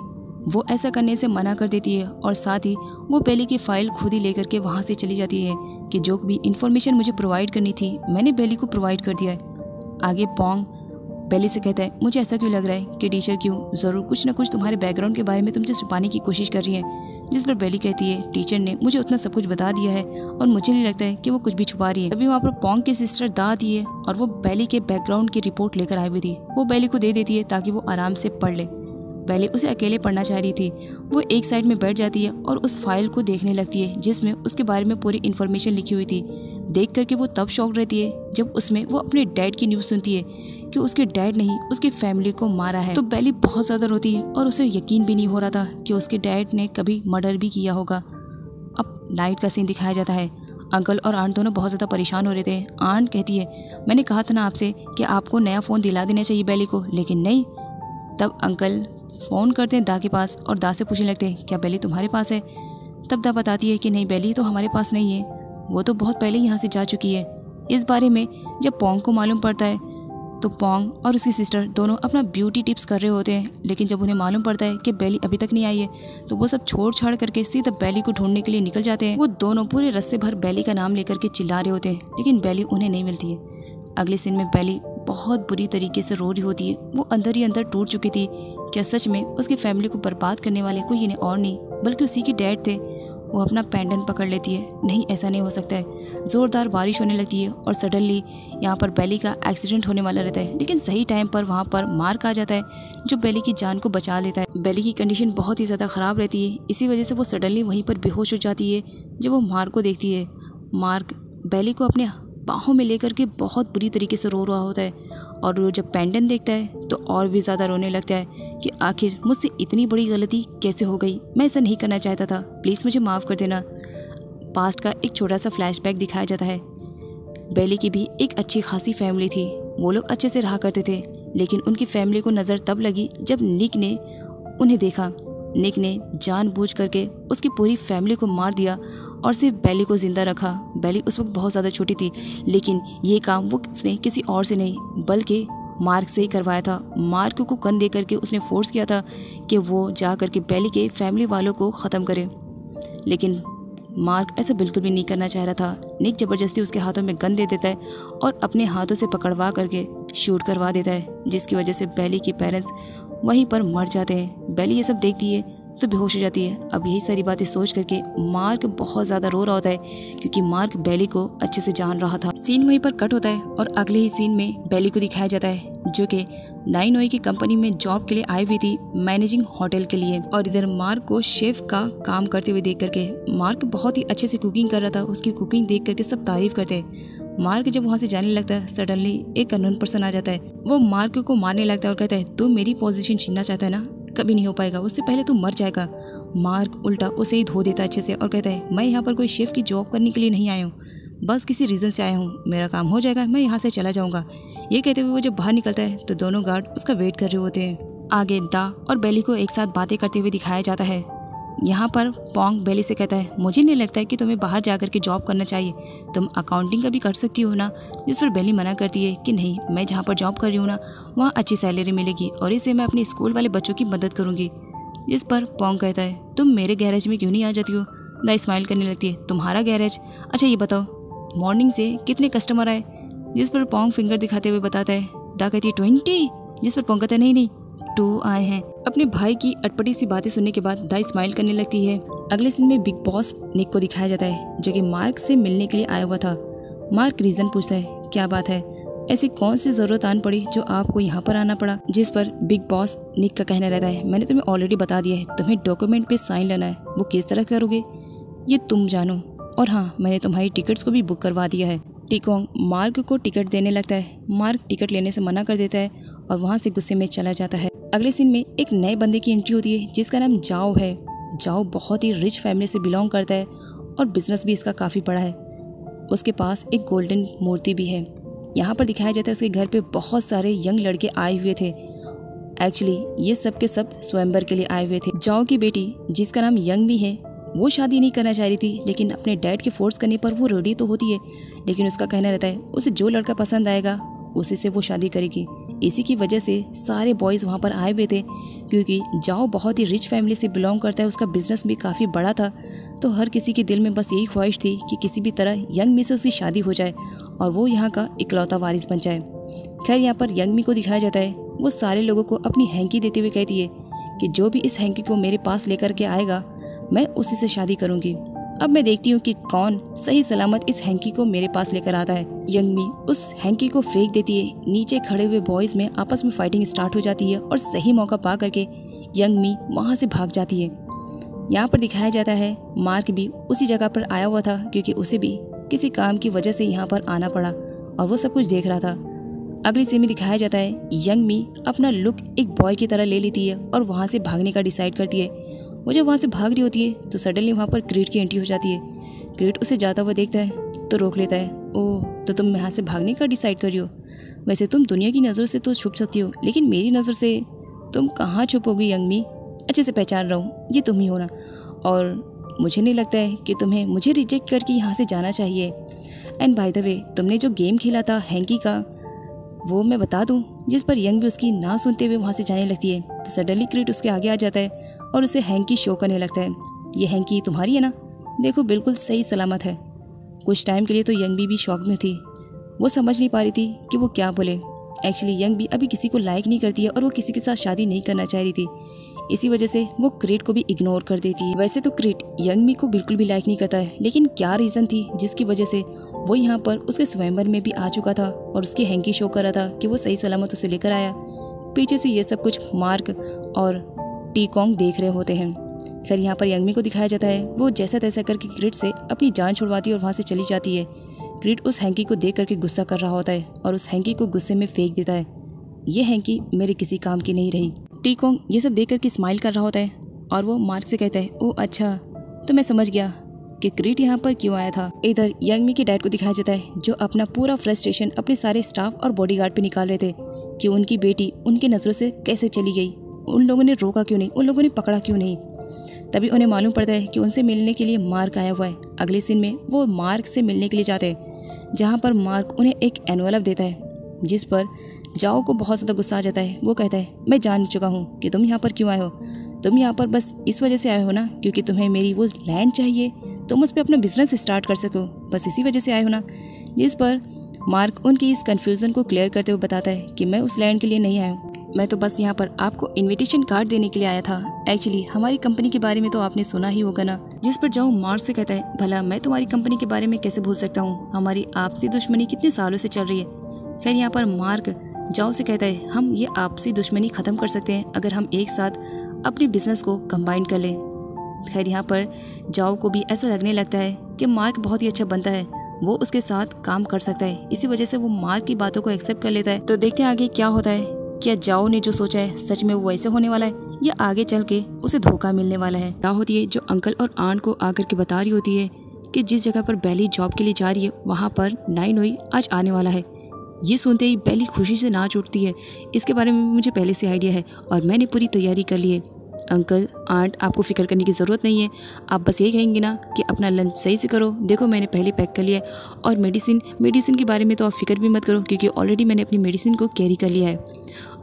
B: वो ऐसा करने से मना कर देती है और साथ ही वो बेली की फाइल खुद ही लेकर के वहाँ से चली जाती है कि जो भी इन्फॉर्मेशन मुझे प्रोवाइड करनी थी मैंने बेली को प्रोवाइड कर दिया है। आगे पोंग बेली से कहता है मुझे ऐसा क्यों लग रहा है कि टीचर क्यों ज़रूर कुछ ना कुछ तुम्हारे बैकग्राउंड के बारे में तुमसे छुपाने की कोशिश कर रही है, जिस पर बेली कहती है टीचर ने मुझे उतना सब कुछ बता दिया है और मुझे नहीं लगता है कि वो कुछ भी छुपा रही है। तभी वहाँ पर पोंग की सिस्टर दा आती है और वो बेली के बैकग्राउंड की रिपोर्ट लेकर आई हुई थी, वो बेली को दे देती है ताकि वो आराम से पढ़ ले। बेली उसे अकेले पढ़ना चाह रही थी, वो एक साइड में बैठ जाती है और उस फाइल को देखने लगती है जिसमें उसके बारे में पूरी इन्फॉर्मेशन लिखी हुई थी। देख करके वो तब शॉक रहती है जब उसमें वो अपने डैड की न्यूज़ सुनती है कि उसके डैड नहीं उसकी फैमिली को मारा है। तो बेली बहुत ज़्यादा रोती है और उसे यकीन भी नहीं हो रहा था कि उसके डैड ने कभी मर्डर भी किया होगा। अब नाइट का सीन दिखाया जाता है, अंकल और आंट दोनों बहुत ज़्यादा परेशान हो रहे थे। आंट कहती है मैंने कहा था ना आपसे कि आपको नया फ़ोन दिला देना चाहिए बेली को, लेकिन नहीं। तब अंकल फ़ोन करते हैं दा के पास और दा से पूछने लगते हैं क्या बेली तुम्हारे पास है। तब दा बताती है कि नहीं बेली तो हमारे पास नहीं है, वो तो बहुत पहले यहाँ से जा चुकी है। इस बारे में जब पोंग को मालूम पड़ता है तो पोंग और उसकी सिस्टर दोनों अपना ब्यूटी टिप्स कर रहे होते हैं, लेकिन जब उन्हें मालूम पड़ता है कि बेली अभी तक नहीं आई है तो वो सब छोड़ छाड़ करके सीधा बेली को ढूंढने के लिए निकल जाते हैं। वो दोनों पूरे रास्ते भर बेली का नाम लेकर के चिल्ला रहे होते हैं, लेकिन बेली उन्हें नहीं मिलती है। अगले सीन में बेली बहुत बुरी तरीके से रो रही होती है, वो अंदर ही अंदर टूट चुकी थी। क्या सच में उसकी फैमिली को बर्बाद करने वाले कोई इन्हें और नहीं बल्कि उसी के डैड थे। वो अपना पेंडेंट पकड़ लेती है, नहीं ऐसा नहीं हो सकता है। ज़ोरदार बारिश होने लगती है और सडनली यहाँ पर बेली का एक्सीडेंट होने वाला रहता है, लेकिन सही टाइम पर वहाँ पर मार्क आ जाता है जो बेली की जान को बचा लेता है। बेली की कंडीशन बहुत ही ज़्यादा ख़राब रहती है, इसी वजह से वो सडनली वहीं पर बेहोश हो जाती है जब वो मार्क को देखती है। मार्क बेली को अपने बाहों में लेकर के बहुत बुरी तरीके से रो रहा होता है और वो जब पेंडेंट देखता है तो और भी ज़्यादा रोने लगता है कि आखिर मुझसे इतनी बड़ी गलती कैसे हो गई, मैं ऐसा नहीं करना चाहता था, प्लीज़ मुझे माफ़ कर देना। पास्ट का एक छोटा सा फ्लैशबैक दिखाया जाता है। बेली की भी एक अच्छी खासी फैमिली थी, वो लोग अच्छे से रहा करते थे, लेकिन उनकी फैमिली को नज़र तब लगी जब निक ने उन्हें देखा। निक ने जानबूझ करके उसकी पूरी फैमिली को मार दिया और सिर्फ बेली को ज़िंदा रखा। बेली उस वक्त बहुत ज़्यादा छोटी थी, लेकिन ये काम वो उसने किसी और से नहीं बल्कि मार्क से ही करवाया था। मार्क को गन दे करके उसने फोर्स किया था कि वो जा करके बेली के फैमिली वालों को ख़त्म करे, लेकिन मार्क ऐसा बिल्कुल भी नहीं करना चाह रहा था। निक ज़बरदस्ती उसके हाथों में गन दे देता है और अपने हाथों से पकड़वा करके शूट करवा देता है, जिसकी वजह से बेली के पेरेंट्स वहीं पर मर जाते हैं। बेली ये सब देखती है तो बेहोश हो जाती है। अब यही सारी बातें सोच करके मार्क बहुत ज़्यादा रो रहा होता है, क्योंकि मार्क बेली को अच्छे से जान रहा था। सीन वहीं पर कट होता है और अगले ही सीन में बेली को दिखाया जाता है, जो कि 9OE की कंपनी में जॉब के लिए आई हुई थी, मैनेजिंग होटल के लिए। और इधर मार्क को शेफ का काम करते हुए देख करके, मार्क बहुत ही अच्छे से कुकिंग कर रहा था, उसकी कुकिंग देख करके सब तारीफ करते हैं। मार्क जब वहाँ से जाने लगता है, सडनली एक अननोन पर्सन आ जाता है। वो मार्क को मारने लगता है और कहता है, तू मेरी पोजीशन छीनना चाहता है ना, कभी नहीं हो पाएगा, उससे पहले तू मर जाएगा। मार्क उल्टा उसे ही धो देता है अच्छे से और कहता है, मैं यहाँ पर कोई शेफ की जॉब करने के लिए नहीं आया हूँ, बस किसी रीज़न से आया हूँ, मेरा काम हो जाएगा, मैं यहाँ से चला जाऊँगा। ये कहते हुए वो जब बाहर निकलता है तो दोनों गार्ड उसका वेट कर रहे होते हैं। आगे दा और बेली को एक साथ बातें करते हुए दिखाया जाता है। यहाँ पर पोंग बेली से कहता है, मुझे नहीं लगता है कि तुम्हें बाहर जाकर के जॉब करना चाहिए, तुम अकाउंटिंग का भी कर सकती हो ना। जिस पर बेली मना करती है कि नहीं, मैं जहाँ पर जॉब कर रही हूँ ना, वहाँ अच्छी सैलरी मिलेगी और इससे मैं अपने स्कूल वाले बच्चों की मदद करूँगी। जिस पर पोंग कहता है, तुम मेरे गैरेज में क्यों नहीं आ जाती हो। दा स्माइल करने लगती है, तुम्हारा गैरेज, अच्छा ये बताओ मॉर्निंग से कितने कस्टमर आए। जिस पर पोंग फिंगर दिखाते हुए बताता है। दा कहती है 20। जिस पर पोंग कहता है, नहीं 2 आए हैं। अपने भाई की अटपटी सी बातें सुनने के बाद दा स्माइल करने लगती है। अगले सीन में बिग बॉस निक को दिखाया जाता है, जो कि मार्क से मिलने के लिए आया हुआ था। मार्क रीजन पूछता है, क्या बात है, ऐसी कौन सी जरूरत आन पड़ी जो आपको यहाँ पर आना पड़ा। जिस पर बिग बॉस निक का कहना रहता है, मैंने तुम्हें ऑलरेडी बता दिया है, तुम्हें डॉक्यूमेंट पे साइन लेना है, वो किस तरह करोगे ये तुम जानो, और हाँ मैंने तुम्हारी टिकट्स को भी बुक करवा दिया है। टिकोंग मार्क को टिकट देने लगता है। मार्क टिकट लेने से मना कर देता है और वहाँ से गुस्से में चला जाता है। अगले सीन में एक नए बंदे की एंट्री होती है, जिसका नाम जाओ है। जाओ बहुत ही रिच फैमिली से बिलोंग करता है और बिजनेस भी इसका काफ़ी बड़ा है। उसके पास एक गोल्डन मूर्ति भी है। यहाँ पर दिखाया जाता है उसके घर पे बहुत सारे यंग लड़के आए हुए थे। एक्चुअली ये सब के सब स्वयंवर के लिए आए हुए थे। जाओ की बेटी, जिसका नाम यंग भी है, वो शादी नहीं करना चाह रही थी, लेकिन अपने डैड के फोर्स करने पर वो रेडी तो होती है, लेकिन उसका कहना रहता है उसे जो लड़का पसंद आएगा उसी से वो शादी करेगी। इसी की वजह से सारे बॉयज़ वहाँ पर आए हुए थे, क्योंकि जाओ बहुत ही रिच फैमिली से बिलोंग करता है, उसका बिजनेस भी काफ़ी बड़ा था, तो हर किसी के दिल में बस यही ख्वाहिश थी कि किसी भी तरह यंग मी से उसकी शादी हो जाए और वो यहाँ का इकलौता वारिस बन जाए। खैर यहाँ पर यंग मी को दिखाया जाता है, वो सारे लोगों को अपनी हैंकी देते हुए कहती है कि जो भी इस हैंकी को मेरे पास लेकर के आएगा मैं उसी से शादी करूँगी। अब मैं देखती हूँ कि कौन सही सलामत इस हैंकी को मेरे पास लेकर आता है। यंग मी उस हैंकी को फेंक देती है। नीचे खड़े हुए बॉयज़ में आपस में फाइटिंग स्टार्ट हो जाती है और सही मौका पा करके यंग मी वहाँ से भाग जाती है। यहाँ पर दिखाया जाता है मार्क भी उसी जगह पर आया हुआ था, क्योंकि उसे भी किसी काम की वजह से यहाँ पर आना पड़ा और वो सब कुछ देख रहा था। अगली सीन में दिखाया जाता है यंग मी अपना लुक एक बॉय की तरह ले लेती है और वहाँ से भागने का डिसाइड करती है। वो जब वहाँ से भाग रही होती है तो सडनली वहाँ पर क्रीट की एंट्री हो जाती है। क्रीट उसे जाता हुआ देखता है तो रोक लेता है। ओह, तो तुम यहाँ से भागने का डिसाइड कर रही हो। वैसे तुम दुनिया की नज़र से तो छुप सकती हो, लेकिन मेरी नज़र से तुम कहाँ छुपोगी यंग मी, अच्छे से पहचान रहा हूँ ये तुम ही हो ना, और मुझे नहीं लगता है कि तुम्हें मुझे रिजेक्ट करके यहाँ से जाना चाहिए। एंड बाय द वे, तुमने जो गेम खेला था हैंकी का, वो मैं बता दूं। जिस पर यंग भी उसकी ना सुनते हुए वहाँ से जाने लगती है तो सडनली क्रीट उसके आगे आ जाता है और उसे हैंकी शो करने लगता है। ये हैंकी तुम्हारी है ना, देखो बिल्कुल सही सलामत है। कुछ टाइम के लिए तो यंग भी शॉक में थी, वो समझ नहीं पा रही थी कि वो क्या बोले। एक्चुअली यंग भी अभी किसी को लाइक नहीं करती है और वो किसी के साथ शादी नहीं करना चाह रही थी, इसी वजह से वो क्रीट को भी इग्नोर कर देती है। वैसे तो क्रीट यंग मी को बिल्कुल भी लाइक नहीं करता है, लेकिन क्या रीज़न थी जिसकी वजह से वो यहाँ पर उसके स्वयंवर में भी आ चुका था और उसकी हैंकी शो कर रहा था कि वो सही सलामत उसे लेकर आया। पीछे से ये सब कुछ मार्क और टिकोंग देख रहे होते हैं। खैर यहाँ पर यंगमी को दिखाया जाता है, वो जैसा तैसा करके क्रिट से अपनी जान छुड़वाती है और वहाँ से चली जाती है। क्रिट उस हैंकी को देख करके गुस्सा कर रहा होता है और उस हैंकी को गुस्से में फेंक देता है। ये हैंकी मेरे किसी काम की नहीं रही। टी कॉन्ग ये सब देख करके स्माइल कर रहा होता है और वो मार्क से कहता है, ओ अच्छा, तो मैं समझ गया कि क्रिट यहाँ पर क्यों आया था। इधर यंगमी के डैड को दिखाया जाता है जो अपना पूरा फ्रस्ट्रेशन अपने सारे स्टाफ और बॉडीगार्ड पे निकाल रहे थे कि उनकी बेटी उनकी नज़रों से कैसे चली गई, उन लोगों ने रोका क्यों नहीं, उन लोगों ने पकड़ा क्यों नहीं। तभी उन्हें मालूम पड़ता है कि उनसे मिलने के लिए मार्क आया हुआ है। अगले सीन में वो मार्क से मिलने के लिए जाते हैं, जहाँ पर मार्क उन्हें एक एनवलप देता है जिस पर जाओ को बहुत ज़्यादा गुस्सा आ जाता है। वो कहता है, मैं जान चुका हूँ कि तुम यहाँ पर क्यों आए हो, तुम यहाँ पर बस इस वजह से आए हो ना क्योंकि तुम्हें मेरी वो लैंड चाहिए, तुम उस पर अपना बिजनेस स्टार्ट कर सको, बस इसी वजह से आए हो ना। जिस पर मार्क उनकी इस कन्फ्यूज़न को क्लियर करते हुए बताता है कि मैं उस लैंड के लिए नहीं आया हूँ, मैं तो बस यहाँ पर आपको इनविटेशन कार्ड देने के लिए आया था। एक्चुअली हमारी कंपनी के बारे में तो आपने सुना ही होगा ना। जिस पर जाओ मार्क से कहता है, भला मैं तुम्हारी कंपनी के बारे में कैसे भूल सकता हूँ, हमारी आपसी दुश्मनी कितने सालों से चल रही है। खैर यहाँ पर मार्क जाओ से कहता है, हम ये आपसी दुश्मनी ख़त्म कर सकते हैं अगर हम एक साथ अपने बिजनेस को कंबाइन कर लें। खैर यहाँ पर जाओ को भी ऐसा लगने लगता है कि मार्क बहुत ही अच्छा बनता है, वो उसके साथ काम कर सकता है, इसी वजह से वो मार्क की बातों को एक्सेप्ट कर लेता है। तो देखते हैं आगे क्या होता है। क्या जाओ ने जो सोचा है सच में वो वैसे होने वाला है या आगे चल के उसे धोखा मिलने वाला है। क्या होती है जो अंकल और आंट को आकर के बता रही होती है कि जिस जगह पर बेली जॉब के लिए जा रही है वहाँ पर नाइनोई आज आने वाला है। ये सुनते ही बेली खुशी से नाच उठती है। इसके बारे में मुझे पहले से आइडिया है और मैंने पूरी तैयारी कर ली है। अंकल आंट आपको फिक्र करने की ज़रूरत नहीं है, आप बस ये कहेंगे ना कि अपना लंच सही से करो, देखो मैंने पहले पैक कर लिया है। और मेडिसिन के बारे में तो आप फिक्र भी मत करो क्योंकि ऑलरेडी मैंने अपनी मेडिसिन को कैरी कर लिया है।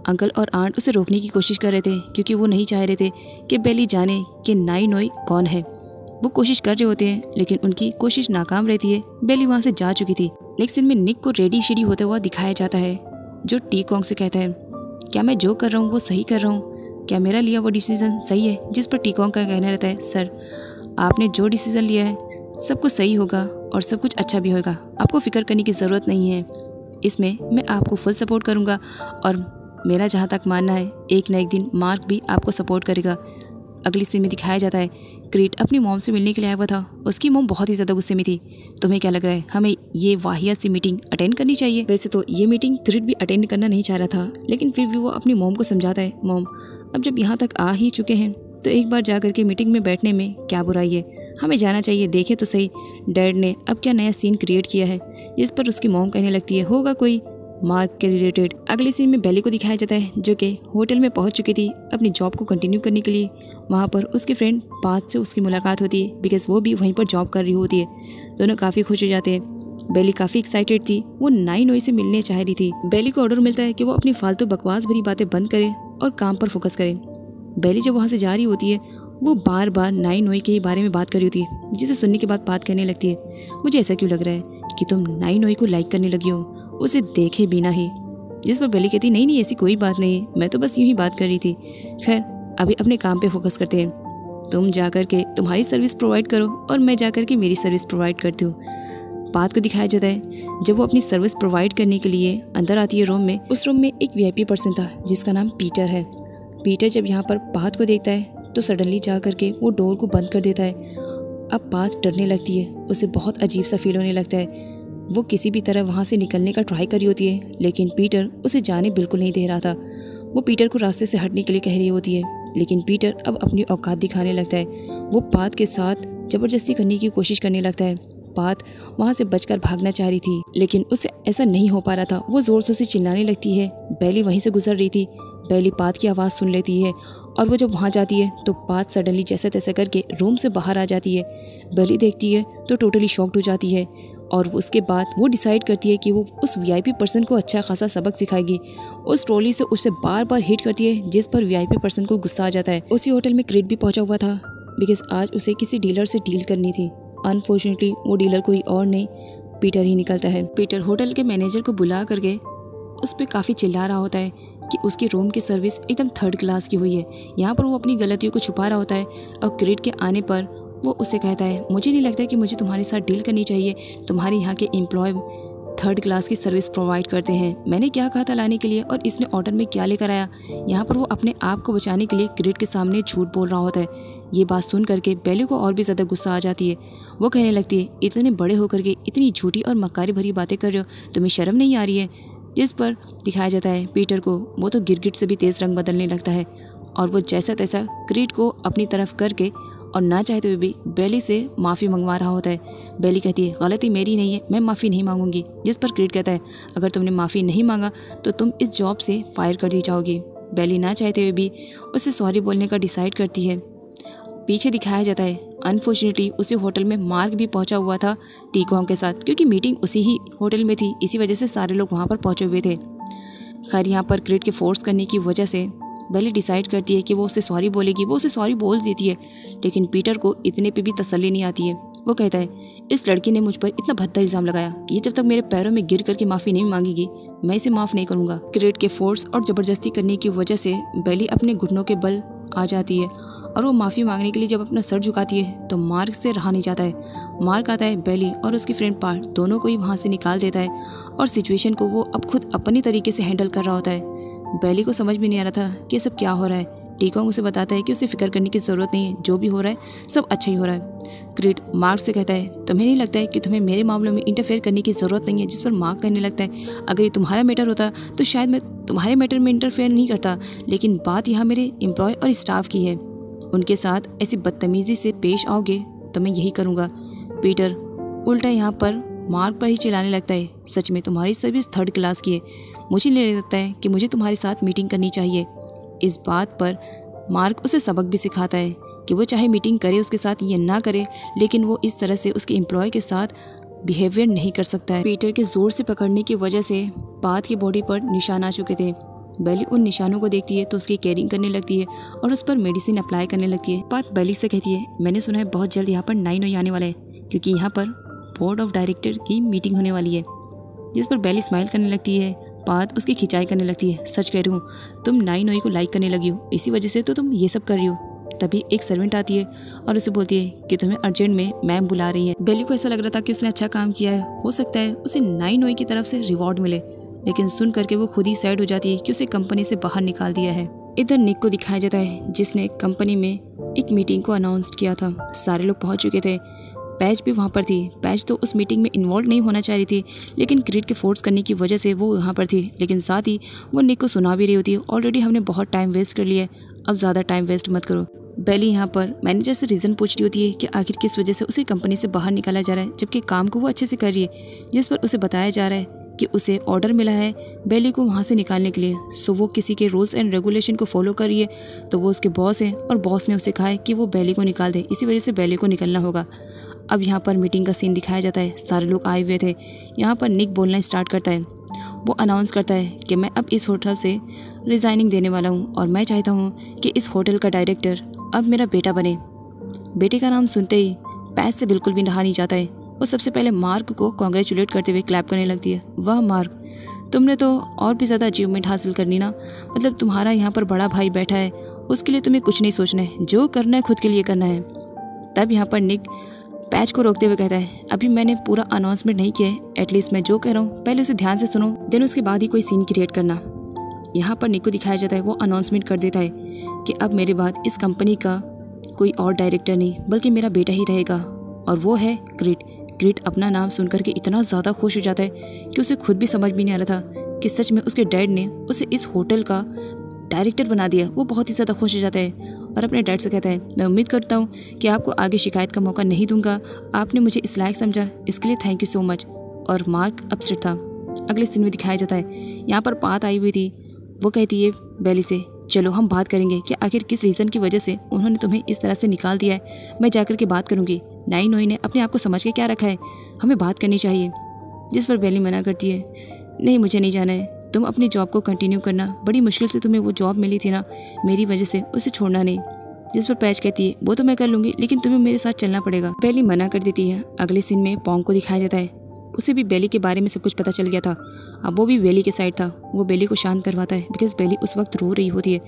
B: अंकल और आंट उसे रोकने की कोशिश कर रहे थे क्योंकि वो नहीं चाह रहे थे कि बेली जाने कि नाइनोई कौन है। वो कोशिश कर रहे होते हैं लेकिन उनकी कोशिश नाकाम रहती है। बेली वहाँ से जा चुकी थी। नेक्स्ट सीन में निक को रेडी शेडी होते हुआ दिखाया जाता है जो टी कॉन्ग से कहता है, क्या मैं जो कर रहा हूँ वो सही कर रहा हूँ, क्या मेरा लिया वो डिसीजन सही है। जिस पर टी कॉन्ग का कहना रहता है, सर आपने जो डिसीजन लिया है सब कुछ सही होगा और सब कुछ अच्छा भी होगा, आपको फिक्र करने की ज़रूरत नहीं है, इसमें मैं आपको फुल सपोर्ट करूँगा और मेरा जहाँ तक मानना है एक न एक दिन मार्क भी आपको सपोर्ट करेगा। अगली सीन में दिखाया जाता है क्रिट अपनी मॉम से मिलने के लिए आया हुआ था। उसकी मॉम बहुत ही ज़्यादा गुस्से में थी। तुम्हें क्या लग रहा है हमें ये वाहियात सी मीटिंग अटेंड करनी चाहिए। वैसे तो ये मीटिंग क्रिट भी अटेंड करना नहीं चाह रहा था लेकिन फिर भी वो अपनी मॉम को समझाता है, मॉम अब जब यहाँ तक आ ही चुके हैं तो एक बार जा करके मीटिंग में बैठने में क्या बुराई है, हमें जाना चाहिए, देखें तो सही डैड ने अब क्या नया सीन क्रिएट किया है। जिस पर उसकी मॉम कहने लगती है, होगा कोई मार्क के रिलेटेड। अगले सीन में बेली को दिखाया जाता है जो कि होटल में पहुंच चुकी थी अपनी जॉब को कंटिन्यू करने के लिए। वहां पर उसके फ्रेंड पाथ से उसकी मुलाकात होती है बिकॉज वो भी वहीं पर जॉब कर रही होती है। दोनों काफ़ी खुश हो जाते हैं। बेली काफ़ी एक्साइटेड थी, वो नाइनोई से मिलने चाह रही थी। बेली को ऑर्डर मिलता है कि वो अपनी फालतू बकवास भरी बातें बंद करे और काम पर फोकस करे। बेली जब वहाँ से जा रही होती है वो बार बार नाइनोई के बारे में बात कर रही होती है, जिसे सुनने के बाद बात कहने लगती है, मुझे ऐसा क्यों लग रहा है कि तुम नाइनोई को लाइक करने लगी हो, उसे देखे बिना ही। जिस पर बेली कहती, नहीं ऐसी कोई बात नहीं, मैं तो बस यूं ही बात कर रही थी। खैर अभी अपने काम पे फोकस करते हैं, तुम जा कर के तुम्हारी सर्विस प्रोवाइड करो और मैं जा कर के मेरी सर्विस प्रोवाइड करती हूँ। पाथ को दिखाया जाता है जब वो अपनी सर्विस प्रोवाइड करने के लिए अंदर आती है रूम में। उस रूम में एक VIP पर्सन था जिसका नाम पीटर है। पीटर जब यहाँ पर पाथ को देखता है तो सडनली जा कर के वो डोर को बंद कर देता है। अब पाथ डरने लगती है, उसे बहुत अजीब सा फील होने लगता है। वो किसी भी तरह वहाँ से निकलने का ट्राई कर रही होती है लेकिन पीटर उसे जाने बिल्कुल नहीं दे रहा था। वो पीटर को रास्ते से हटने के लिए कह रही होती है लेकिन पीटर अब अपनी औकात दिखाने लगता है। वो पाथ के साथ ज़बरदस्ती करने की कोशिश करने लगता है। पाथ वहाँ से बचकर भागना चाह रही थी लेकिन उसे ऐसा नहीं हो पा रहा था। वो ज़ोर से चिल्लाने लगती है। बेली वहीं से गुजर रही थी। बेली पाथ की आवाज़ सुन लेती है और वो जब वहाँ जाती है तो पाथ सडनली जैसे तैसे करके रूम से बाहर आ जाती है। बेली देखती है तो टोटली शॉक्ड हो जाती है और उसके बाद वो डिसाइड करती है कि वो उस VIP पर्सन को अच्छा खासा सबक सिखाएगी। उस ट्रॉली से उसे बार बार हिट करती है जिस पर VIP पर्सन को गुस्सा आ जाता है। उसी होटल में क्रिट भी पहुंचा हुआ था बिकॉज आज उसे किसी डीलर से डील करनी थी। अनफॉर्चुनेटली वो डीलर कोई और नहीं पीटर ही निकलता है। पीटर होटल के मैनेजर को बुला करके उस पर काफ़ी चिल्ला रहा होता है कि उसकी रूम की सर्विस एकदम 3rd क्लास की हुई है। यहाँ पर वो अपनी गलतियों को छुपा रहा होता है और क्रिट के आने पर वो उसे कहता है, मुझे नहीं लगता कि मुझे तुम्हारे साथ डील करनी चाहिए, तुम्हारे यहाँ के एम्प्लॉय थर्ड क्लास की सर्विस प्रोवाइड करते हैं। मैंने क्या कहा था लाने के लिए और इसने ऑर्डर में क्या लेकर आया। यहाँ पर वो अपने आप को बचाने के लिए क्रिड के सामने झूठ बोल रहा होता है। ये बात सुन करके बेली को और भी ज़्यादा गुस्सा आ जाती है। वो कहने लगती है, इतने बड़े होकर के इतनी झूठी और मक्कारी भरी बातें कर रहे हो, तुम्हें शर्म नहीं आ रही है। जिस पर दिखाया जाता है पीटर को, वो तो गिरगिट से भी तेज़ रंग बदलने लगता है और वो जैसा तैसा क्रिड को अपनी तरफ करके और ना चाहते हुए भी बेली से माफ़ी मंगवा रहा होता है। बेली कहती है, गलती मेरी नहीं है, मैं माफ़ी नहीं मांगूंगी। जिस पर क्रिड कहता है, अगर तुमने माफ़ी नहीं मांगा तो तुम इस जॉब से फायर कर दी जाओगी। बेली ना चाहते हुए भी उससे सॉरी बोलने का डिसाइड करती है। पीछे दिखाया जाता है अनफॉर्चुनेटली उसी होटल में मार्क भी पहुंचा हुआ था टीकॉन्ग के साथ, क्योंकि मीटिंग उसी ही होटल में थी, इसी वजह से सारे लोग वहां पर पहुंचे हुए थे। खैर यहाँ पर क्रिड के फोर्स करने की वजह से बेली डिसाइड करती है कि वो उससे सॉरी बोलेगी। वो उसे सॉरी बोल देती है, लेकिन पीटर को इतने पे भी तसल्ली नहीं आती है। वो कहता है, इस लड़की ने मुझ पर इतना भद्दा इल्ज़ाम लगाया, ये जब तक मेरे पैरों में गिर करके माफ़ी नहीं मांगेगी मैं इसे माफ़ नहीं करूँगा। क्रिड के फोर्स और ज़बरदस्ती करने की वजह से बेली अपने घुटनों के बल आ जाती है और वो माफ़ी मांगने के लिए जब अपना सर झुकाती है तो मार्क से रहा नहीं जाता है। मार्क आता है, बेली और उसकी फ्रेंड पार्ट दोनों को ही वहाँ से निकाल देता है और सिचुएशन को वो अब खुद अपनी तरीके से हैंडल कर रहा होता है। बेली को समझ में नहीं आ रहा था कि सब क्या हो रहा है। टीकॉन्ग उसे बताता है कि उसे फिक्र करने की ज़रूरत नहीं है, जो भी हो रहा है सब अच्छा ही हो रहा है। क्रिड मार्क से कहता है, तुम्हें नहीं लगता है कि तुम्हें मेरे मामलों में इंटरफेयर करने की ज़रूरत नहीं है। जिस पर मार्क कहने लगता है, अगर ये तुम्हारा मैटर होता तो शायद मैं तुम्हारे मैटर में इंटरफेयर नहीं करता, लेकिन बात यहाँ मेरे एम्प्लॉय और स्टाफ की है। उनके साथ ऐसी बदतमीज़ी से पेश आओगे तो मैं यही करूँगा। पीटर उल्टा यहाँ पर मार्क पर ही चिल्लाने लगता है, सच में तुम्हारी सर्विस थर्ड क्लास की है, मुझे नहीं लगता है कि मुझे तुम्हारे साथ मीटिंग करनी चाहिए। इस बात पर मार्क उसे सबक भी सिखाता है कि वो चाहे मीटिंग करे उसके साथ या ना करे, लेकिन वो इस तरह से उसके एम्प्लॉय के साथ बिहेवियर नहीं कर सकता है। पीटर के ज़ोर से पकड़ने की वजह से पाथ की बॉडी पर निशान आ चुके थे। बेली उन निशानों को देखती है तो उसकी केयरिंग करने लगती है और उस पर मेडिसिन अप्लाई करने लगती है। पाथ बेली से कहती है, मैंने सुना है बहुत जल्द यहाँ पर 9 आने वाला है, क्योंकि यहाँ पर बोर्ड ऑफ डायरेक्टर की मीटिंग होने वाली है। जिस पर बेली स्माइल करने लगती है। पाथ उसकी खिंचाई करने लगती है, सच कह रही हूँ, तुम 9 को लाइक करने लगी हो, इसी वजह से तो तुम ये सब कर रही हो। तभी एक सर्वेंट आती है और उसे बोलती है कि तुम्हें अर्जेंट में मैम बुला रही है। बेली को ऐसा लग रहा था कि उसने अच्छा काम किया है, हो सकता है उसे 9 की तरफ से रिवॉर्ड मिले, लेकिन सुन करके वो खुद ही सैड हो जाती है कि उसे कंपनी से बाहर निकाल दिया है। इधर निक को दिखाया जाता है जिसने कंपनी में एक मीटिंग को अनाउंस किया था। सारे लोग पहुंच चुके थे, पैज भी वहाँ पर थी। पैज तो उस मीटिंग में इन्वॉल्व नहीं होना चाह रही थी, लेकिन क्रिड के फोर्स करने की वजह से वो यहाँ पर थी, लेकिन साथ ही वो निक को सुना भी रही होती है, ऑलरेडी हमने बहुत टाइम वेस्ट कर लिया है, अब ज़्यादा टाइम वेस्ट मत करो। बेली यहाँ पर मैनेजर से रीज़न पूछ रही होती है कि आखिर किस वजह से उसे कंपनी से बाहर निकाला जा रहा है, जबकि काम को वो अच्छे से कर रही है। जिस पर उसे बताया जा रहा है कि उसे ऑर्डर मिला है बेली को वहाँ से निकालने के लिए, सो वो किसी के रूल्स एंड रेगुलेशन को फॉलो कर रही है, तो वो उसके बॉस है और बॉस ने उसे कहा है कि वो बेली को निकाल दे, इसी वजह से बेली को निकलना होगा। अब यहाँ पर मीटिंग का सीन दिखाया जाता है, सारे लोग आए हुए थे। यहाँ पर निक बोलना स्टार्ट करता है। वो अनाउंस करता है कि मैं अब इस होटल से रिज़ाइनिंग देने वाला हूँ और मैं चाहता हूँ कि इस होटल का डायरेक्टर अब मेरा बेटा बने। बेटे का नाम सुनते ही पैस से बिल्कुल भी रहा नहीं जाता है। वो सबसे पहले मार्क को कॉन्ग्रेचुलेट करते हुए क्लैप करने लगती है। वाह मार्क, तुमने तो और भी ज़्यादा अचीवमेंट हासिल करनी ना, मतलब तुम्हारा यहाँ पर बड़ा भाई बैठा है, उसके लिए तुम्हें कुछ नहीं सोचना है, जो करना है खुद के लिए करना है। तब यहाँ पर निक पैच को रोकते हुए कहता है, अभी मैंने पूरा अनाउंसमेंट नहीं किया है, एटलीस्ट मैं जो कह रहा हूँ पहले उसे ध्यान से सुनो, देन उसके बाद ही कोई सीन क्रिएट करना। यहाँ पर निक को दिखाया जाता है, वो अनाउंसमेंट कर देता है कि अब मेरे बाद इस कंपनी का कोई और डायरेक्टर नहीं बल्कि मेरा बेटा ही रहेगा, और वो है क्रिड। क्रिड अपना नाम सुनकर के इतना ज़्यादा खुश हो जाता है कि उसे खुद भी समझ में नहीं आ रहा था कि सच में उसके डैड ने उसे इस होटल का डायरेक्टर बना दिया। वो बहुत ही ज़्यादा खुश हो जाता है और अपने डैड से कहता है, मैं उम्मीद करता हूँ कि आपको आगे शिकायत का मौका नहीं दूंगा, आपने मुझे इस लायक समझा, इसके लिए थैंक यू सो मच। और मार्क अपसेट था। अगले सीन में दिखाया जाता है, यहाँ पर पात आई हुई थी। वो कहती है बेली से, चलो हम बात करेंगे कि आखिर किस रीज़न की वजह से उन्होंने तुम्हें इस तरह से निकाल दिया है। मैं जाकर के बात करूँगी। 9 ने अपने आप को समझ के क्या रखा है, हमें बात करनी चाहिए। जिस पर बेली मना करती है, नहीं मुझे नहीं जाना है, तुम अपनी जॉब को कंटिन्यू करना, बड़ी मुश्किल से तुम्हें वो जॉब मिली थी ना, मेरी वजह से उसे छोड़ना नहीं। जिस पर पैच कहती है, वो तो मैं कर लूँगी, लेकिन तुम्हें मेरे साथ चलना पड़ेगा। बेली मना कर देती है। अगले सीन में पोंग को दिखाया जाता है। उसे भी बेली के बारे में सब कुछ पता चल गया था। अब वो भी बेली के साइड था। वो बेली को शांत करवाता है बिकॉज बेली उस वक्त रो रही होती है।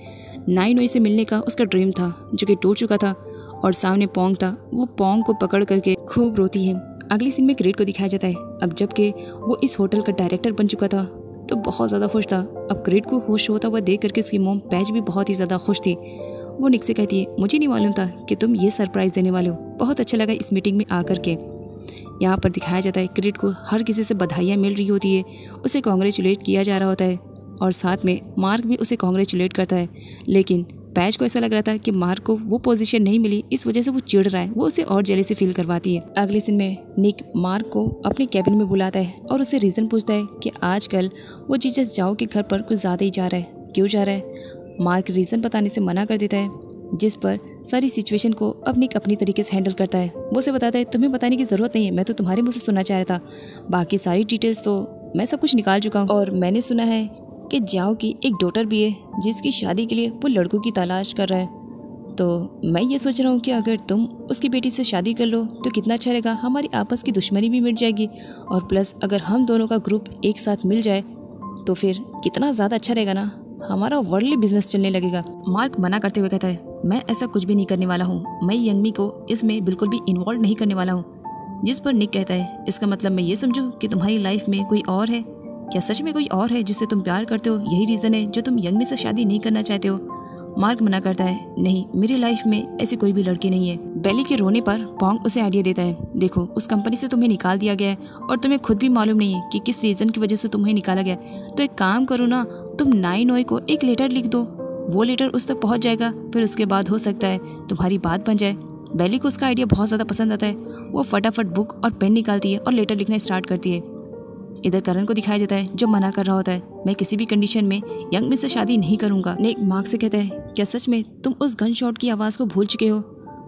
B: 9 से मिलने का उसका ड्रीम था जो कि टूट चुका था, और सामने पोंग था। वो पोंग को पकड़ करके खूब रोती है अगली सीन में क्रेड को दिखाया जाता है। अब जबकि वो इस होटल का डायरेक्टर बन चुका था तो बहुत ज़्यादा खुश था। अब क्रेड को खुश होता हुआ देख करके उसकी मॉम पैज भी बहुत ही ज़्यादा खुश थी। वो निक से कहती है, मुझे नहीं मालूम था कि तुम ये सरप्राइज़ देने वाले हो, बहुत अच्छा लगा इस मीटिंग में आकर के। यहाँ पर दिखाया जाता है क्रेड को हर किसी से बधाइयाँ मिल रही होती है, उसे कॉन्ग्रेचुलेट किया जा रहा होता है और साथ में मार्क भी उसे कॉन्ग्रेचुलेट करता है। लेकिन पैज को ऐसा लग रहा था कि मार्क को वो पोजीशन नहीं मिली, इस वजह से वो चिढ़ रहा है, वो उसे और जेलसी फील करवाती है। अगले सीन में निक मार्क को अपने कैबिन में बुलाता है और उससे रीज़न पूछता है कि आजकल वो जीसस जाओ के घर पर कुछ ज़्यादा ही जा रहा है, क्यों जा रहा है। मार्क रीज़न बताने से मना कर देता है, जिस पर सारी सिचुएशन को अब निक अपनी तरीके से हैंडल करता है। वो उसे बताता है, तुम्हें बताने की ज़रूरत नहीं है, मैं तो तुम्हारे मुँह से सुनना चाह रहा था, बाकी सारी डिटेल्स तो मैं सब कुछ निकाल चुका हूँ। और मैंने सुना है कि जाओ की एक डॉटर भी है जिसकी शादी के लिए वो लड़कों की तलाश कर रहा है, तो मैं ये सोच रहा हूँ कि अगर तुम उसकी बेटी से शादी कर लो तो कितना अच्छा रहेगा, हमारी आपस की दुश्मनी भी मिट जाएगी और प्लस अगर हम दोनों का ग्रुप एक साथ मिल जाए तो फिर कितना ज़्यादा अच्छा रहेगा ना, हमारा वर्ल्डली बिजनेस चलने लगेगा। मार्क मना करते हुए कहता है, मैं ऐसा कुछ भी नहीं करने वाला हूँ, मैं यंगमी को इसमें बिल्कुल भी इन्वॉल्व नहीं करने वाला हूँ। जिस पर निक कहता है, इसका मतलब मैं ये समझूं कि तुम्हारी लाइफ में कोई और है, क्या सच में कोई और है जिससे तुम प्यार करते हो, यही रीज़न है जो तुम यंगमी से शादी नहीं करना चाहते हो। मार्क मना करता है, नहीं मेरी लाइफ में ऐसी कोई भी लड़की नहीं है। बेली के रोने पर पोंग उसे आइडिया देता है, देखो उस कंपनी से तुम्हें निकाल दिया गया है और तुम्हें खुद भी मालूम नहीं है कि किस रीज़न की वजह से तुम्हें निकाला गया, तो एक काम करो ना, तुम नाइनोई को एक लेटर लिख दो, वो लेटर उस तक पहुँच जाएगा, फिर उसके बाद हो सकता है तुम्हारी बात बन जाए। बेली को उसका आइडिया बहुत ज़्यादा पसंद आता है, वो फटाफट बुक और पेन निकालती है और लेटर लिखना स्टार्ट करती है। इधर करण को दिखाया जाता है जो मना कर रहा होता है, मैं किसी भी कंडीशन में यंगमी से शादी नहीं करूंगा। निक मार्क से कहता है, क्या सच में तुम उस गन शॉट की आवाज़ को भूल चुके हो।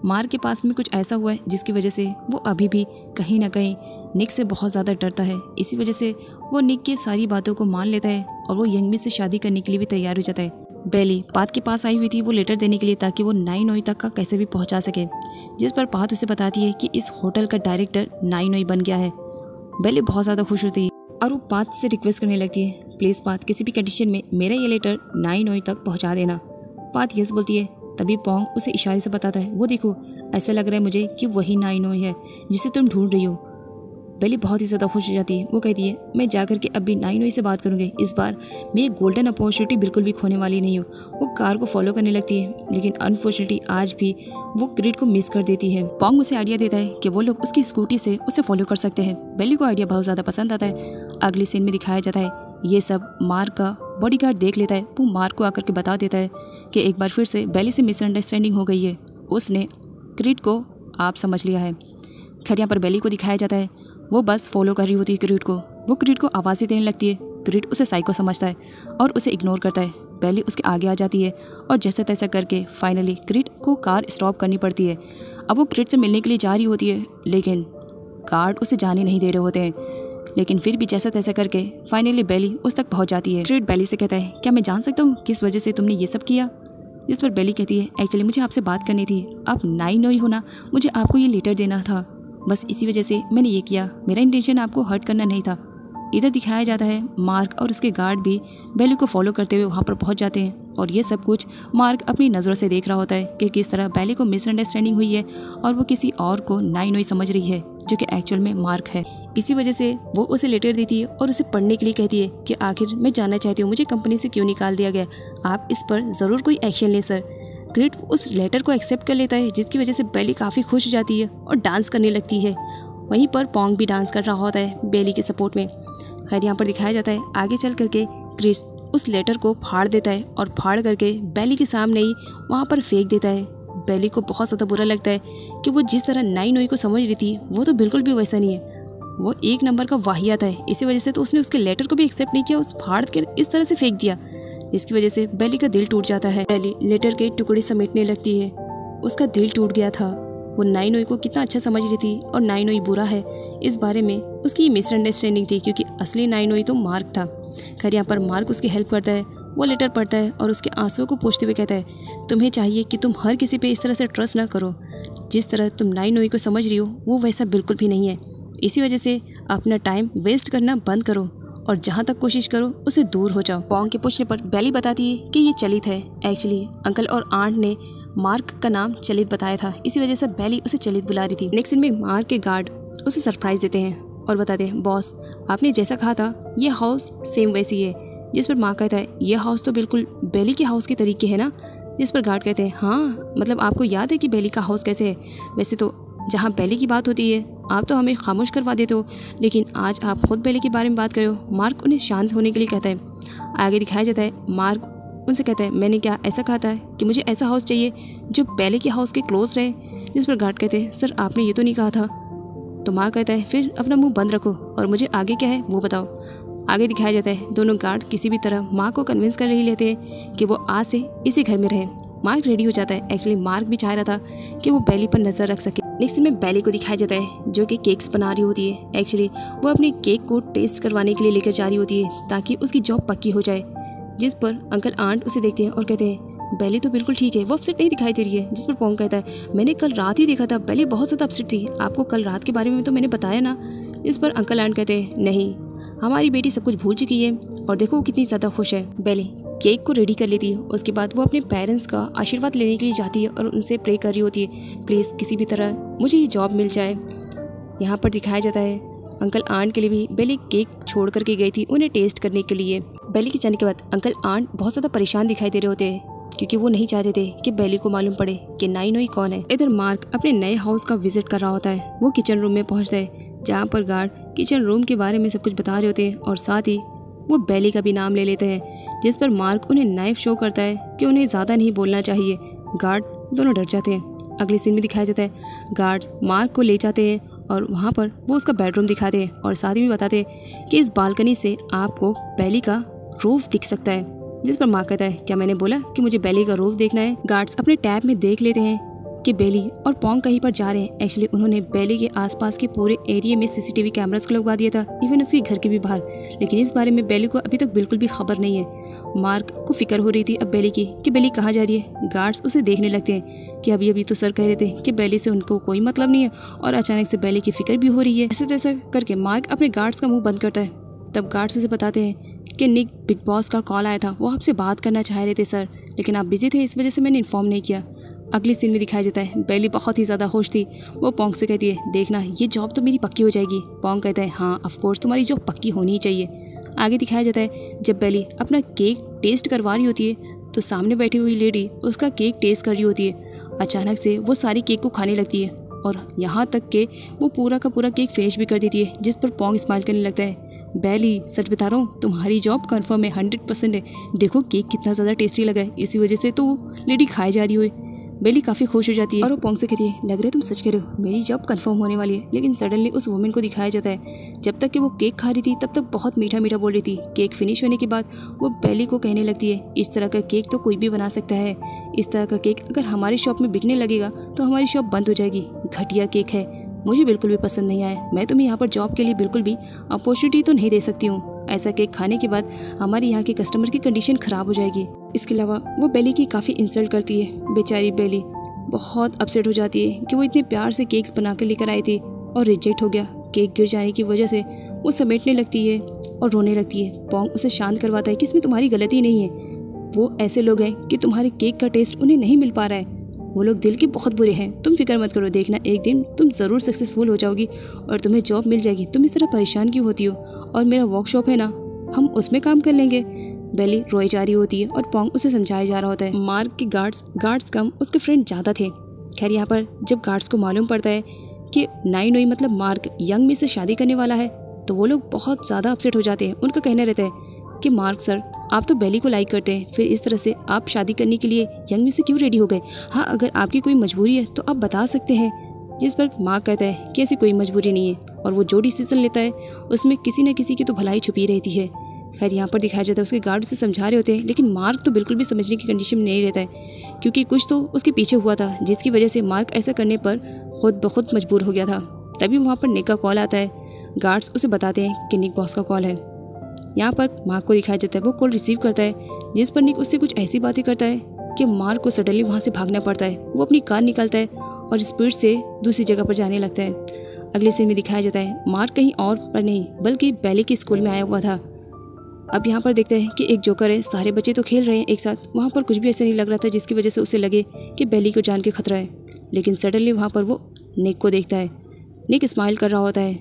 B: मार्क के पास में कुछ ऐसा हुआ है जिसकी वजह से वो अभी भी कहीं ना कहीं निक से बहुत ज़्यादा डरता है, इसी वजह से वो निक की सारी बातों को मान लेता है और वो यंगमी से शादी करने के लिए भी तैयार हो जाता है। बेली पात के पास आई हुई थी वो लेटर देने के लिए ताकि वो नाइनोई तक का कैसे भी पहुंचा सके, जिस पर पात उसे बताती है कि इस होटल का डायरेक्टर नाइनोई बन गया है। बेली बहुत ज़्यादा खुश होती है और वो पात से रिक्वेस्ट करने लगती है, प्लीज़ पात किसी भी कंडीशन में मेरा ये लेटर नाइनोई तक पहुंचा देना। पात यस बोलती है, तभी पोंग उसे इशारे से बताता है, वो देखो ऐसा लग रहा है मुझे कि वही नाइनोई है जिसे तुम ढूंढ रही हो। बेली बहुत ही ज़्यादा खुश हो जाती है, वो कहती है, मैं जाकर के अभी नाइनोई से बात करूँगी, इस बार मैं ये गोल्डन अपॉर्चुनिटी बिल्कुल भी खोने वाली नहीं हूँ। वो कार को फॉलो करने लगती है, लेकिन अनफॉर्चुनेटली आज भी वो क्रेड को मिस कर देती है। पोंग उसे आइडिया देता है कि वो लोग उसकी स्कूटी से उसे फॉलो कर सकते हैं। बेली को आइडिया बहुत ज़्यादा पसंद आता है। अगली सीन में दिखाया जाता है ये सब मार्क का बॉडीगार्ड देख लेता है, वो मार्क को आकर के बता देता है कि एक बार फिर से बेली से मिसअंडरस्टैंडिंग हो गई है, उसने क्रेड को आप समझ लिया है। खैर यहाँ पर बेली को दिखाया जाता है वो बस फॉलो कर रही होती है क्रेड को, वो क्रेड को आवाज़ें देने लगती है। क्रेड उसे साइको समझता है और उसे इग्नोर करता है। बेली उसके आगे आ जाती है और जैसा तैसा करके फाइनली क्रेड को कार स्टॉप करनी पड़ती है। अब वो क्रेड से मिलने के लिए जा रही होती है, लेकिन गार्ड उसे जाने नहीं दे रहे होते हैं, लेकिन फिर भी जैसा तैसा करके फाइनली बेली उस तक पहुंच जाती है। क्रेड बेली से कहता है, क्या मैं जान सकता हूँ किस वजह से तुमने ये सब किया। जिस पर बेली कहती है, एक्चुअली मुझे आपसे बात करनी थी, आप नाइनोई हो ना, मुझे आपको ये लेटर देना था, बस इसी वजह से मैंने ये किया, मेरा इंटेंशन आपको हर्ट करना नहीं था। इधर दिखाया जाता है मार्क और उसके गार्ड भी बेली को फॉलो करते हुए वहाँ पर पहुँच जाते हैं और ये सब कुछ मार्क अपनी नज़रों से देख रहा होता है कि किस तरह बेली को मिसअंडरस्टैंडिंग हुई है और वो किसी और को नाइनोई समझ रही है जो कि एक्चुअल में मार्क है। इसी वजह से वो उसे लेटर देती है और उसे पढ़ने के लिए कहती है कि आखिर मैं जानना चाहती हूँ मुझे कंपनी से क्यों निकाल दिया गया, आप इस पर ज़रूर कोई एक्शन लें सर। क्रेड उस लेटर को एक्सेप्ट कर लेता है, जिसकी वजह से बेली काफ़ी खुश हो जाती है और डांस करने लगती है। वहीं पर पोंग भी डांस कर रहा होता है बेली के सपोर्ट में। खैर यहाँ पर दिखाया जाता है आगे चल करके क्रिस उस लेटर को फाड़ देता है और फाड़ करके बेली के सामने ही वहाँ पर फेंक देता है। बेली को बहुत ज़्यादा बुरा लगता है कि वो जिस तरह नाइनोई को समझ रही थी वो तो बिल्कुल भी वैसा नहीं है, वो एक नंबर का वाहियात है। इसी वजह से तो उसने उसके लेटर को भी एक्सेप्ट नहीं किया, उस फाड़ के इस तरह से फेंक दिया, जिसकी वजह से बेली का दिल टूट जाता है। बेली लेटर के टुकड़े समेटने लगती है, उसका दिल टूट गया था। वो नाइनोई को कितना अच्छा समझ रही थी और नाइनोई बुरा है, इस बारे में उसकी मिसअंडरस्टैंडिंग थी, क्योंकि असली नाइनोई तो मार्क था। खैर यहाँ पर मार्क उसकी हेल्प करता है, वो लेटर पढ़ता है और उसके आंसुओं को पोंछते हुए कहता है, तुम्हें चाहिए कि तुम हर किसी पे इस तरह से ट्रस्ट ना करो, जिस तरह तुम नाइनोई को समझ रही हो वो वैसा बिल्कुल भी नहीं है। इसी वजह से अपना टाइम वेस्ट करना बंद करो और जहाँ तक कोशिश करो उससे दूर हो जाओ। पोंग के पूछने पर बेली बताती है कि ये चलित है। एक्चुअली अंकल और आंट ने मार्क का नाम चलित बताया था, इसी वजह से बेली उसे चलित बुला रही थी। नेक्स्ट दिन में मार्क के गार्ड उसे सरप्राइज देते हैं और बताते हैं बॉस आपने जैसा कहा था ये हाउस सेम वैसी है। जिस पर मार्क कहता है ये हाउस तो बिल्कुल बेली के हाउस के तरीके है ना। जिस पर गार्ड कहते हैं हाँ मतलब आपको याद है कि बेली का हाउस कैसे है। वैसे तो जहाँ बेली की बात होती है आप तो हमें खामोश करवा देते हो, लेकिन आज आप खुद बेली के बारे में बात कर रहे हो। मार्क उन्हें शांत होने के लिए कहता है। आगे दिखाया जाता है मार्क उनसे कहता है मैंने क्या ऐसा कहा था कि मुझे ऐसा हाउस चाहिए जो बेली के हाउस के क्लोज रहे। जिस पर गार्ड कहते हैं सर आपने ये तो नहीं कहा था। तो मार्क कहता है फिर अपना मुंह बंद रखो और मुझे आगे क्या है वो बताओ। आगे दिखाया जाता है दोनों गार्ड किसी भी तरह मार्क को कन्विंस कर रही लेते हैं कि वो आज से इसी घर में रहे। मार्क रेडी हो जाता है। एक्चुअली मार्क भी चाह रहा था कि वो बेली पर नजर रख सके। नेक्स्ट में बेली को दिखाया जाता है जो कि केक्स बना रही होती है। एक्चुअली वो अपने केक को टेस्ट करवाने के लिए लेकर जा रही होती है ताकि उसकी जॉब पक्की हो जाए। जिस पर अंकल आंट उसे देखते हैं और कहते हैं बेली तो बिल्कुल ठीक है, वो अपसेट नहीं दिखाई दे रही है। जिस पर पोंग कहता है मैंने कल रात ही देखा था, बेली बहुत ज़्यादा अपसेट थी, आपको कल रात के बारे में तो मैंने बताया ना। इस पर अंकल आंट कहते हैं नहीं हमारी बेटी सब कुछ भूल चुकी है और देखो वो कितनी ज़्यादा खुश है। बेली केक को रेडी कर लेती है। उसके बाद वो अपने पेरेंट्स का आशीर्वाद लेने के लिए जाती है और उनसे प्रे कर रही होती है प्लीज़ किसी भी तरह मुझे ये जॉब मिल जाए। यहाँ पर दिखाया जाता है अंकल आंट के लिए भी बेली केक छोड़ करके गई थी उन्हें टेस्ट करने के लिए। बेली के जाने के बाद अंकल आंट बहुत ज़्यादा परेशान दिखाई दे रहे होते हैं क्योंकि वो नहीं चाहते थे कि बेली को मालूम पड़े कि नाई नोई कौन है। इधर मार्क अपने नए हाउस का विजिट कर रहा होता है। वो किचन रूम में पहुँचता है जहाँ पर गार्ड किचन रूम के बारे में सब कुछ बता रहे होते हैं और साथ ही वो बेली का भी नाम ले लेते हैं। जिस पर मार्क उन्हें नाइफ शो करता है कि उन्हें ज़्यादा नहीं बोलना चाहिए। गार्ड दोनों डर जाते हैं। अगले सीन में दिखाया जाता है गार्ड्स मार्क को ले जाते हैं और वहाँ पर वो उसका बेडरूम दिखाते हैं और साथ ही में बताते हैं कि इस बालकनी से आपको बेली का रूफ दिख सकता है। जिस पर मार्क कहता है क्या मैंने बोला कि मुझे बेली का रूफ देखना है। गार्ड्स अपने टैब में देख लेते हैं कि बेली और पोंग कहीं पर जा रहे हैं। एक्चुअली उन्होंने बेली के आसपास के पूरे एरिया में सीसीटीवी कैमरास को लगवा दिया था, इवन उसके घर के भी बाहर, लेकिन इस बारे में बेली को अभी तक बिल्कुल भी खबर नहीं है। मार्क को फिक्र हो रही थी अब बेली की कि बेली कहाँ जा रही है। गार्ड्स उसे देखने लगते हैं कि अभी तो सर कह रहे थे कि बेली से उनको कोई मतलब नहीं है और अचानक से बेली की फिक्र भी हो रही है। ऐसे तैसा करके मार्क अपने गार्ड्स का मुँह बंद करता है। तब गार्ड्स उसे बताते हैं कि निक बिग बॉस का कॉल आया था, वो आपसे बात करना चाह रहे थे सर, लेकिन आप बिजी थे इस वजह से मैंने इन्फॉर्म नहीं किया। अगले सीन में दिखाया जाता है बेली बहुत ही ज़्यादा खुश थी। वो पोंग से कहती है देखना ये जॉब तो मेरी पक्की हो जाएगी। पोंग कहता है हाँ ऑफ कोर्स तुम्हारी जॉब पक्की होनी ही चाहिए। आगे दिखाया जाता है जब बेली अपना केक टेस्ट करवा रही होती है तो सामने बैठी हुई लेडी उसका केक टेस्ट कर रही होती है। अचानक से वो सारी केक को खाने लगती है और यहाँ तक कि वो पूरा का पूरा केक फिनिश भी कर देती है। जिस पर पोंग स्माइल करने लगता है बेली सच बता रहा हूँ तुम्हारी जॉब कंफर्म है, 100% है। देखो केक कितना ज़्यादा टेस्टी लगा है, इसी वजह से तो वो लेडी खाई जा रही हुई। बेली काफ़ी खुश हो जाती है और वो पोंग से कहती है लग रहा है तुम सच कह रहे हो, मेरी जॉब कंफर्म होने वाली है। लेकिन सडनली उस वुमेन को दिखाया जाता है जब तक कि वो केक खा रही थी तब तक बहुत मीठा मीठा बोल रही थी। केक फिनिश होने के बाद वो बेली को कहने लगती है इस तरह का केक तो कोई भी बना सकता है, इस तरह का केक अगर हमारी शॉप में बिकने लगेगा तो हमारी शॉप बंद हो जाएगी। घटिया केक है, मुझे बिल्कुल भी पसंद नहीं आया। मैं तुम्हें यहाँ पर जॉब के लिए बिल्कुल भी अपॉर्चुनिटी तो नहीं दे सकती हूँ। ऐसा केक खाने के बाद हमारे यहाँ के कस्टमर की कंडीशन ख़राब हो जाएगी। इसके अलावा वो बेली की काफ़ी इंसल्ट करती है। बेचारी बेली बहुत अपसेट हो जाती है कि वो इतने प्यार से केक्स बना कर लेकर आई थी और रिजेक्ट हो गया। केक गिर जाने की वजह से वो समेटने लगती है और रोने लगती है। पोंग उसे शांत करवाता है कि इसमें तुम्हारी गलती नहीं है, वो ऐसे लोग हैं कि तुम्हारे केक का टेस्ट उन्हें नहीं मिल पा रहा है, वो लोग दिल के बहुत बुरे हैं। तुम फिक्र मत करो, देखना एक दिन तुम ज़रूर सक्सेसफुल हो जाओगी और तुम्हें जॉब मिल जाएगी। तुम इस तरह परेशान क्यों होती हो, और मेरा वर्कशॉप है ना, हम उसमें काम कर लेंगे। बेली रोई जा रही होती है और पोंग उसे समझाया जा रहा होता है। मार्क के गार्ड्स कम, उसके फ्रेंड ज़्यादा थे। खैर यहाँ पर जब गार्ड्स को मालूम पड़ता है कि नाई नोई मतलब मार्क यंग में से शादी करने वाला है तो वो लोग बहुत ज़्यादा अपसेट हो जाते हैं। उनका कहना रहता है कि मार्क सर आप तो बेली को लाइक करते हैं, फिर इस तरह से आप शादी करने के लिए यंग में से क्यों रेडी हो गए। हाँ अगर आपकी कोई मजबूरी है तो आप बता सकते हैं। जिस पर मार्क कहता है कि ऐसी कोई मजबूरी नहीं है और वो जो डिसीजन लेता है उसमें किसी न किसी की तो भलाई छुपी रहती है। खैर यहाँ पर दिखाया जाता है उसके गार्ड उसे समझा रहे होते हैं, लेकिन मार्क तो बिल्कुल भी समझने की कंडीशन में नहीं रहता है क्योंकि कुछ तो उसके पीछे हुआ था जिसकी वजह से मार्क ऐसा करने पर खुद ब खुद मजबूर हो गया था। तभी वहाँ पर निक का कॉल आता है। गार्ड्स उसे बताते हैं कि निक बॉस का कॉल है। यहाँ पर मार्क को दिखाया जाता है वो कॉल रिसीव करता है, जिस पर निक उससे कुछ ऐसी बातें करता है कि मार्क को सडनली वहाँ से भागना पड़ता है। वो अपनी कार निकालता है और स्पीड से दूसरी जगह पर जाने लगता है। अगले सीन में दिखाया जाता है मार्क कहीं और पर नहीं बल्कि बेली के स्कूल में आया हुआ था। अब यहाँ पर देखते हैं कि एक जोकर है, सारे बच्चे तो खेल रहे हैं एक साथ, वहाँ पर कुछ भी ऐसा नहीं लग रहा था जिसकी वजह से उसे लगे कि बेली को जान के खतरा है। लेकिन सडनली वहाँ पर वो निक को देखता है। निक स्माइल कर रहा होता है।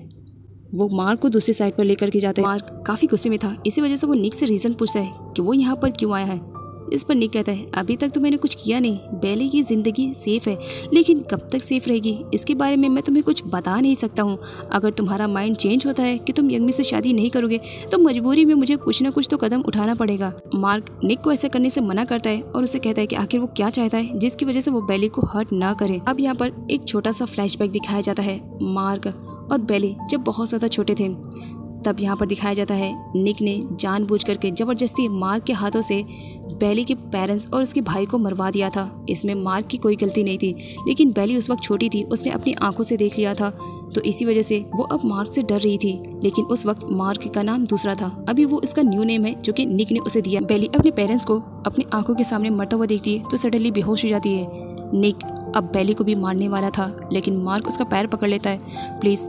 B: वो मार्क को दूसरी साइड पर लेकर के जाता है। मार्क काफ़ी गुस्से में था, इसी वजह से वो निक से रीज़न पूछता है कि वो यहाँ पर क्यों आया है। इस पर निक कहता है अभी तक तो मैंने कुछ किया नहीं, बेली की ज़िंदगी सेफ है, लेकिन कब तक सेफ रहेगी इसके बारे में मैं तुम्हें कुछ बता नहीं सकता हूँ। अगर तुम्हारा माइंड चेंज होता है कि तुम यंगमी से शादी नहीं करोगे तो मजबूरी में मुझे कुछ ना कुछ तो कदम उठाना पड़ेगा। मार्क निक को ऐसा करने से मना करता है और उसे कहता है कि आखिर वो क्या चाहता है जिसकी वजह से वो बेली को हर्ट ना करे। अब यहाँ पर एक छोटा सा फ्लैशबैक दिखाया जाता है। मार्क और बेली जब बहुत ज़्यादा छोटे थे तब यहाँ पर दिखाया जाता है निक ने जानबूझ करके ज़बरदस्ती मार्क के हाथों से बेली के पेरेंट्स और उसके भाई को मरवा दिया था। इसमें मार्क की कोई गलती नहीं थी, लेकिन बेली उस वक्त छोटी थी, उसने अपनी आंखों से देख लिया था, तो इसी वजह से वो अब मार्क से डर रही थी। लेकिन उस वक्त मार्क का नाम दूसरा था, अभी वो इसका न्यू नेम है जो कि निक ने उसे दिया। बेली अपने पेरेंट्स को अपनी आंखों के सामने मरता हुआ देखती है तो सडनली बेहोश हो जाती है। निक अब बेली को भी मारने वाला था, लेकिन मार्क उसका पैर पकड़ लेता है। प्लीज़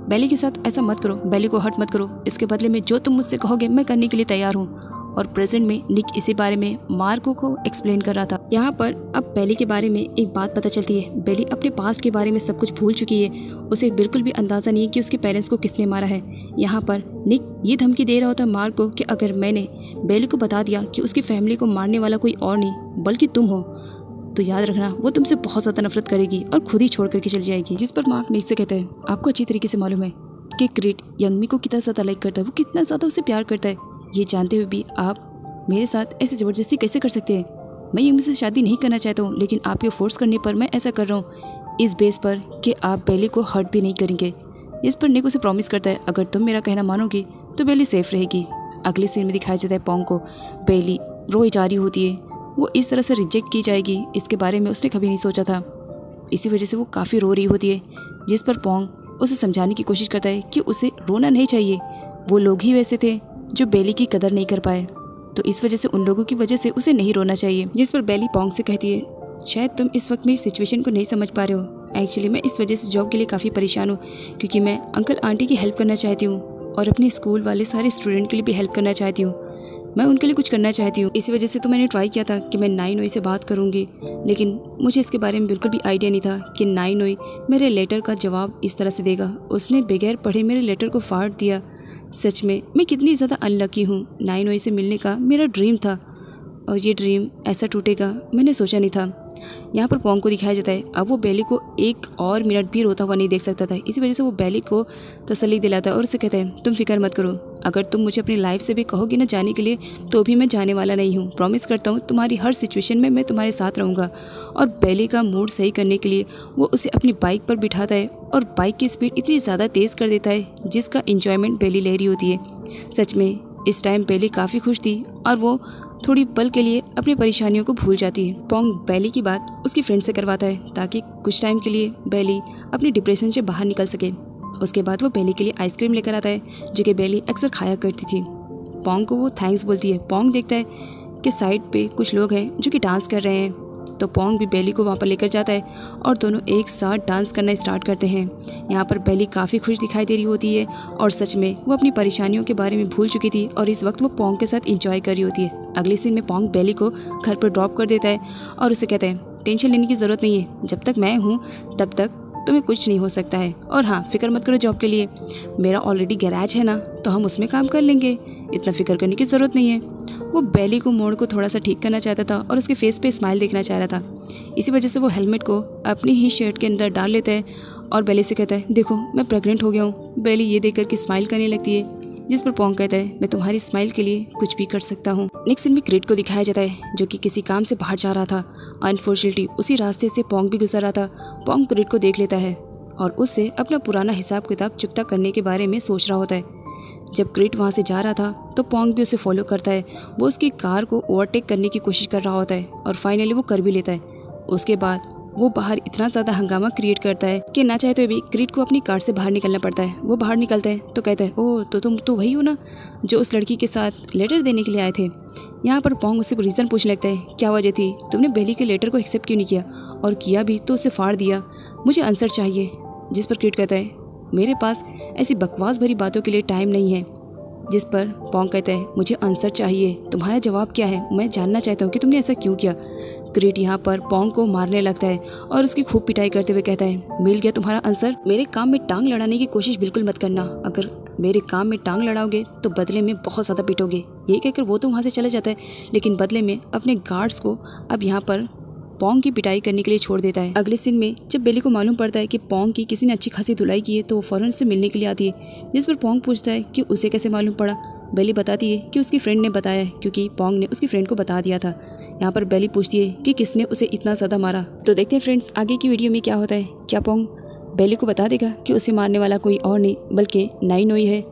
B: बेली के साथ ऐसा मत करो, बेली को हर्ट मत करो, इसके बदले में जो तुम मुझसे कहोगे मैं करने के लिए तैयार हूँ। और प्रेजेंट में निक इसी बारे में मार्को को एक्सप्लेन कर रहा था। यहाँ पर अब बेली के बारे में एक बात पता चलती है। बेली अपने पास्ट के बारे में सब कुछ भूल चुकी है, उसे बिल्कुल भी अंदाज़ा नहीं है कि उसके पेरेंट्स को किसने मारा है। यहाँ पर निक ये धमकी दे रहा होता मार्को कि अगर मैंने बेली को बता दिया कि उसकी फैमिली को मारने वाला कोई और नहीं बल्कि तुम हो तो याद रखना वो तुमसे बहुत ज़्यादा नफरत करेगी और खुद ही छोड़ करके चली जाएगी। जिस पर मार्क निक से कहता है आपको अच्छी तरीके से मालूम है कि क्रीड यंगमी को कितना ज़्यादा लाइक करता है, वो कितना ज़्यादा उसे प्यार करता है। ये जानते हुए भी आप मेरे साथ ऐसे ज़बरदस्ती कैसे कर सकते हैं? मैं यंगमी से शादी नहीं करना चाहता हूँ, लेकिन आपके फोर्स करने पर मैं ऐसा कर रहा हूँ इस बेस पर कि आप बेली को हर्ट भी नहीं करेंगे। इस पर निक उसे प्रॉमिस करता है अगर तुम मेरा कहना मानोगी तो बेली सेफ रहेगी। अगले सीन में दिखाया जाता है पोंग को। बेली रोई जा रही होती है, वो इस तरह से रिजेक्ट की जाएगी इसके बारे में उसने कभी नहीं सोचा था। इसी वजह से वो काफ़ी रो रही होती है, जिस पर पोंग उसे समझाने की कोशिश करता है कि उसे रोना नहीं चाहिए, वो लोग ही वैसे थे जो बेली की कदर नहीं कर पाए, तो इस वजह से उन लोगों की वजह से उसे नहीं रोना चाहिए। जिस पर बेली पोंग से कहती है शायद तुम इस वक्त मेरी सिचुएशन को नहीं समझ पा रहे हो। एक्चुअली मैं इस वजह से जॉब के लिए काफ़ी परेशान हूँ, क्योंकि मैं अंकल आंटी की हेल्प करना चाहती हूँ और अपने स्कूल वाले सारे स्टूडेंट के लिए भी हेल्प करना चाहती हूँ। मैं उनके लिए कुछ करना चाहती हूँ। इसी वजह से तो मैंने ट्राई किया था कि मैं नाई नोई से बात करूँगी, लेकिन मुझे इसके बारे में बिल्कुल भी आइडिया नहीं था कि नाई नोई मेरे लेटर का जवाब इस तरह से देगा। उसने बगैर पढ़े मेरे लेटर को फाड़ दिया। सच में मैं कितनी ज़्यादा अनलकी हूँ। नाई नोई से मिलने का मेरा ड्रीम था और ये ड्रीम ऐसा टूटेगा मैंने सोचा नहीं था। यहाँ पर पोंग को दिखाया जाता है अब वो बेली को एक और मिनट भी रोता हुआ नहीं देख सकता था। इसी वजह से वो बेली को तसल्ली दिलाता है और उसे कहता है तुम फिक्र मत करो, अगर तुम मुझे अपनी लाइफ से भी कहोगी ना जाने के लिए तो भी मैं जाने वाला नहीं हूँ। प्रॉमिस करता हूँ तुम्हारी हर सिचुएशन में मैं तुम्हारे साथ रहूँगा। और बेली का मूड सही करने के लिए वो उसे अपनी बाइक पर बिठाता है और बाइक की स्पीड इतनी ज़्यादा तेज़ कर देता है जिसका इंजॉयमेंट बेली ले रही होती है। सच में इस टाइम बेली काफ़ी खुश थी और वो थोड़ी पल के लिए अपनी परेशानियों को भूल जाती है। पोंग बेली की बात उसकी फ्रेंड से करवाता है ताकि कुछ टाइम के लिए बेली अपनी डिप्रेशन से बाहर निकल सके। उसके बाद वो बेली के लिए आइसक्रीम लेकर आता है जो कि बेली अक्सर खाया करती थी। पोंग को वो थैंक्स बोलती है। पोंग देखता है कि साइड पे कुछ लोग हैं जो कि डांस कर रहे हैं, तो पोंग भी बेली को वहाँ पर लेकर जाता है और दोनों एक साथ डांस करना स्टार्ट करते हैं। यहाँ पर बेली काफ़ी खुश दिखाई दे रही होती है और सच में वो अपनी परेशानियों के बारे में भूल चुकी थी और इस वक्त वो पोंग के साथ एंजॉय कर रही होती है। अगले सीन में पोंग बेली को घर पर ड्रॉप कर देता है और उसे कहता है टेंशन लेने की ज़रूरत नहीं है, जब तक मैं हूँ तब तक तुम्हें कुछ नहीं हो सकता है। और हाँ, फिक्र मत करो जॉब के लिए, मेरा ऑलरेडी गैराज है ना, तो हम उसमें काम कर लेंगे, इतना फिक्र करने की ज़रूरत नहीं है। वो बेली को मूड को थोड़ा सा ठीक करना चाहता था और उसके फेस पे स्माइल देखना चाह रहा था। इसी वजह से वो हेलमेट को अपनी ही शर्ट के अंदर डाल लेता है और बेली से कहता है देखो मैं प्रेग्नेंट हो गया हूँ। बेली ये देख करके स्माइल करने लगती है, जिस पर पोंग कहता है मैं तुम्हारी स्माइल के लिए कुछ भी कर सकता हूँ। नेक्स्ट सीन में क्रीड को दिखाया जाता है जो कि किसी काम से बाहर जा रहा था। अनफॉर्चुनेटली उसी रास्ते से पोंग भी गुजर रहा था। पोंग क्रीड को देख लेता है और उससे अपना पुराना हिसाब किताब चुकता करने के बारे में सोच रहा होता है। जब क्रीड वहाँ से जा रहा था तो पोंग भी उसे फॉलो करता है। वो उसकी कार को ओवरटेक करने की कोशिश कर रहा होता है और फाइनली वो कर भी लेता है। उसके बाद वो बाहर इतना ज़्यादा हंगामा क्रिएट करता है कि ना चाहते हुए भी क्रीड को अपनी कार से बाहर निकलना पड़ता है। वो बाहर निकलता है तो कहता है ओह तो तुम तो वही हो ना जो उस लड़की के साथ लेटर देने के लिए आए थे। यहाँ पर पोंग उससे रीज़न पूछने लगता है क्या वजह थी, तुमने बेली के लेटर को एक्सेप्ट क्यों नहीं किया, और किया भी तो उसे फाड़ दिया, मुझे आंसर चाहिए। जिस पर क्रीड कहता है मेरे पास ऐसी बकवास भरी बातों के लिए टाइम नहीं है। जिस पर पोंग कहता है मुझे आंसर चाहिए, तुम्हारा जवाब क्या है, मैं जानना चाहता हूँ कि तुमने ऐसा क्यों किया। क्रिट यहाँ पर पोंग को मारने लगता है और उसकी खूब पिटाई करते हुए कहता है, मिल गया तुम्हारा आंसर। मेरे काम में टांग लड़ाने की कोशिश बिल्कुल मत करना। अगर मेरे काम में टांग लड़ाओगे तो बदले में बहुत ज़्यादा पिटोगे। ये कहकर वो तो वहाँ से चला जाता है, लेकिन बदले में अपने गार्ड्स को अब यहाँ पर पोंग की पिटाई करने के लिए छोड़ देता है। अगले सीन में जब बेली को मालूम पड़ता है कि पोंग की किसी ने अच्छी खासी धुलाई की है तो वो फौरन से मिलने के लिए आती है, जिस पर पोंग पूछता है कि उसे कैसे मालूम पड़ा। बेली बताती है कि उसकी फ्रेंड ने बताया है, क्योंकि पोंग ने उसकी फ्रेंड को बता दिया था। यहाँ पर बेली पूछती है कि किसने उसे इतना ज़्यादा मारा। तो देखते हैं फ्रेंड्स आगे की वीडियो में क्या होता है। क्या पोंग बेली को बता देगा कि उसे मारने वाला कोई और नहीं बल्कि नाइनोई है।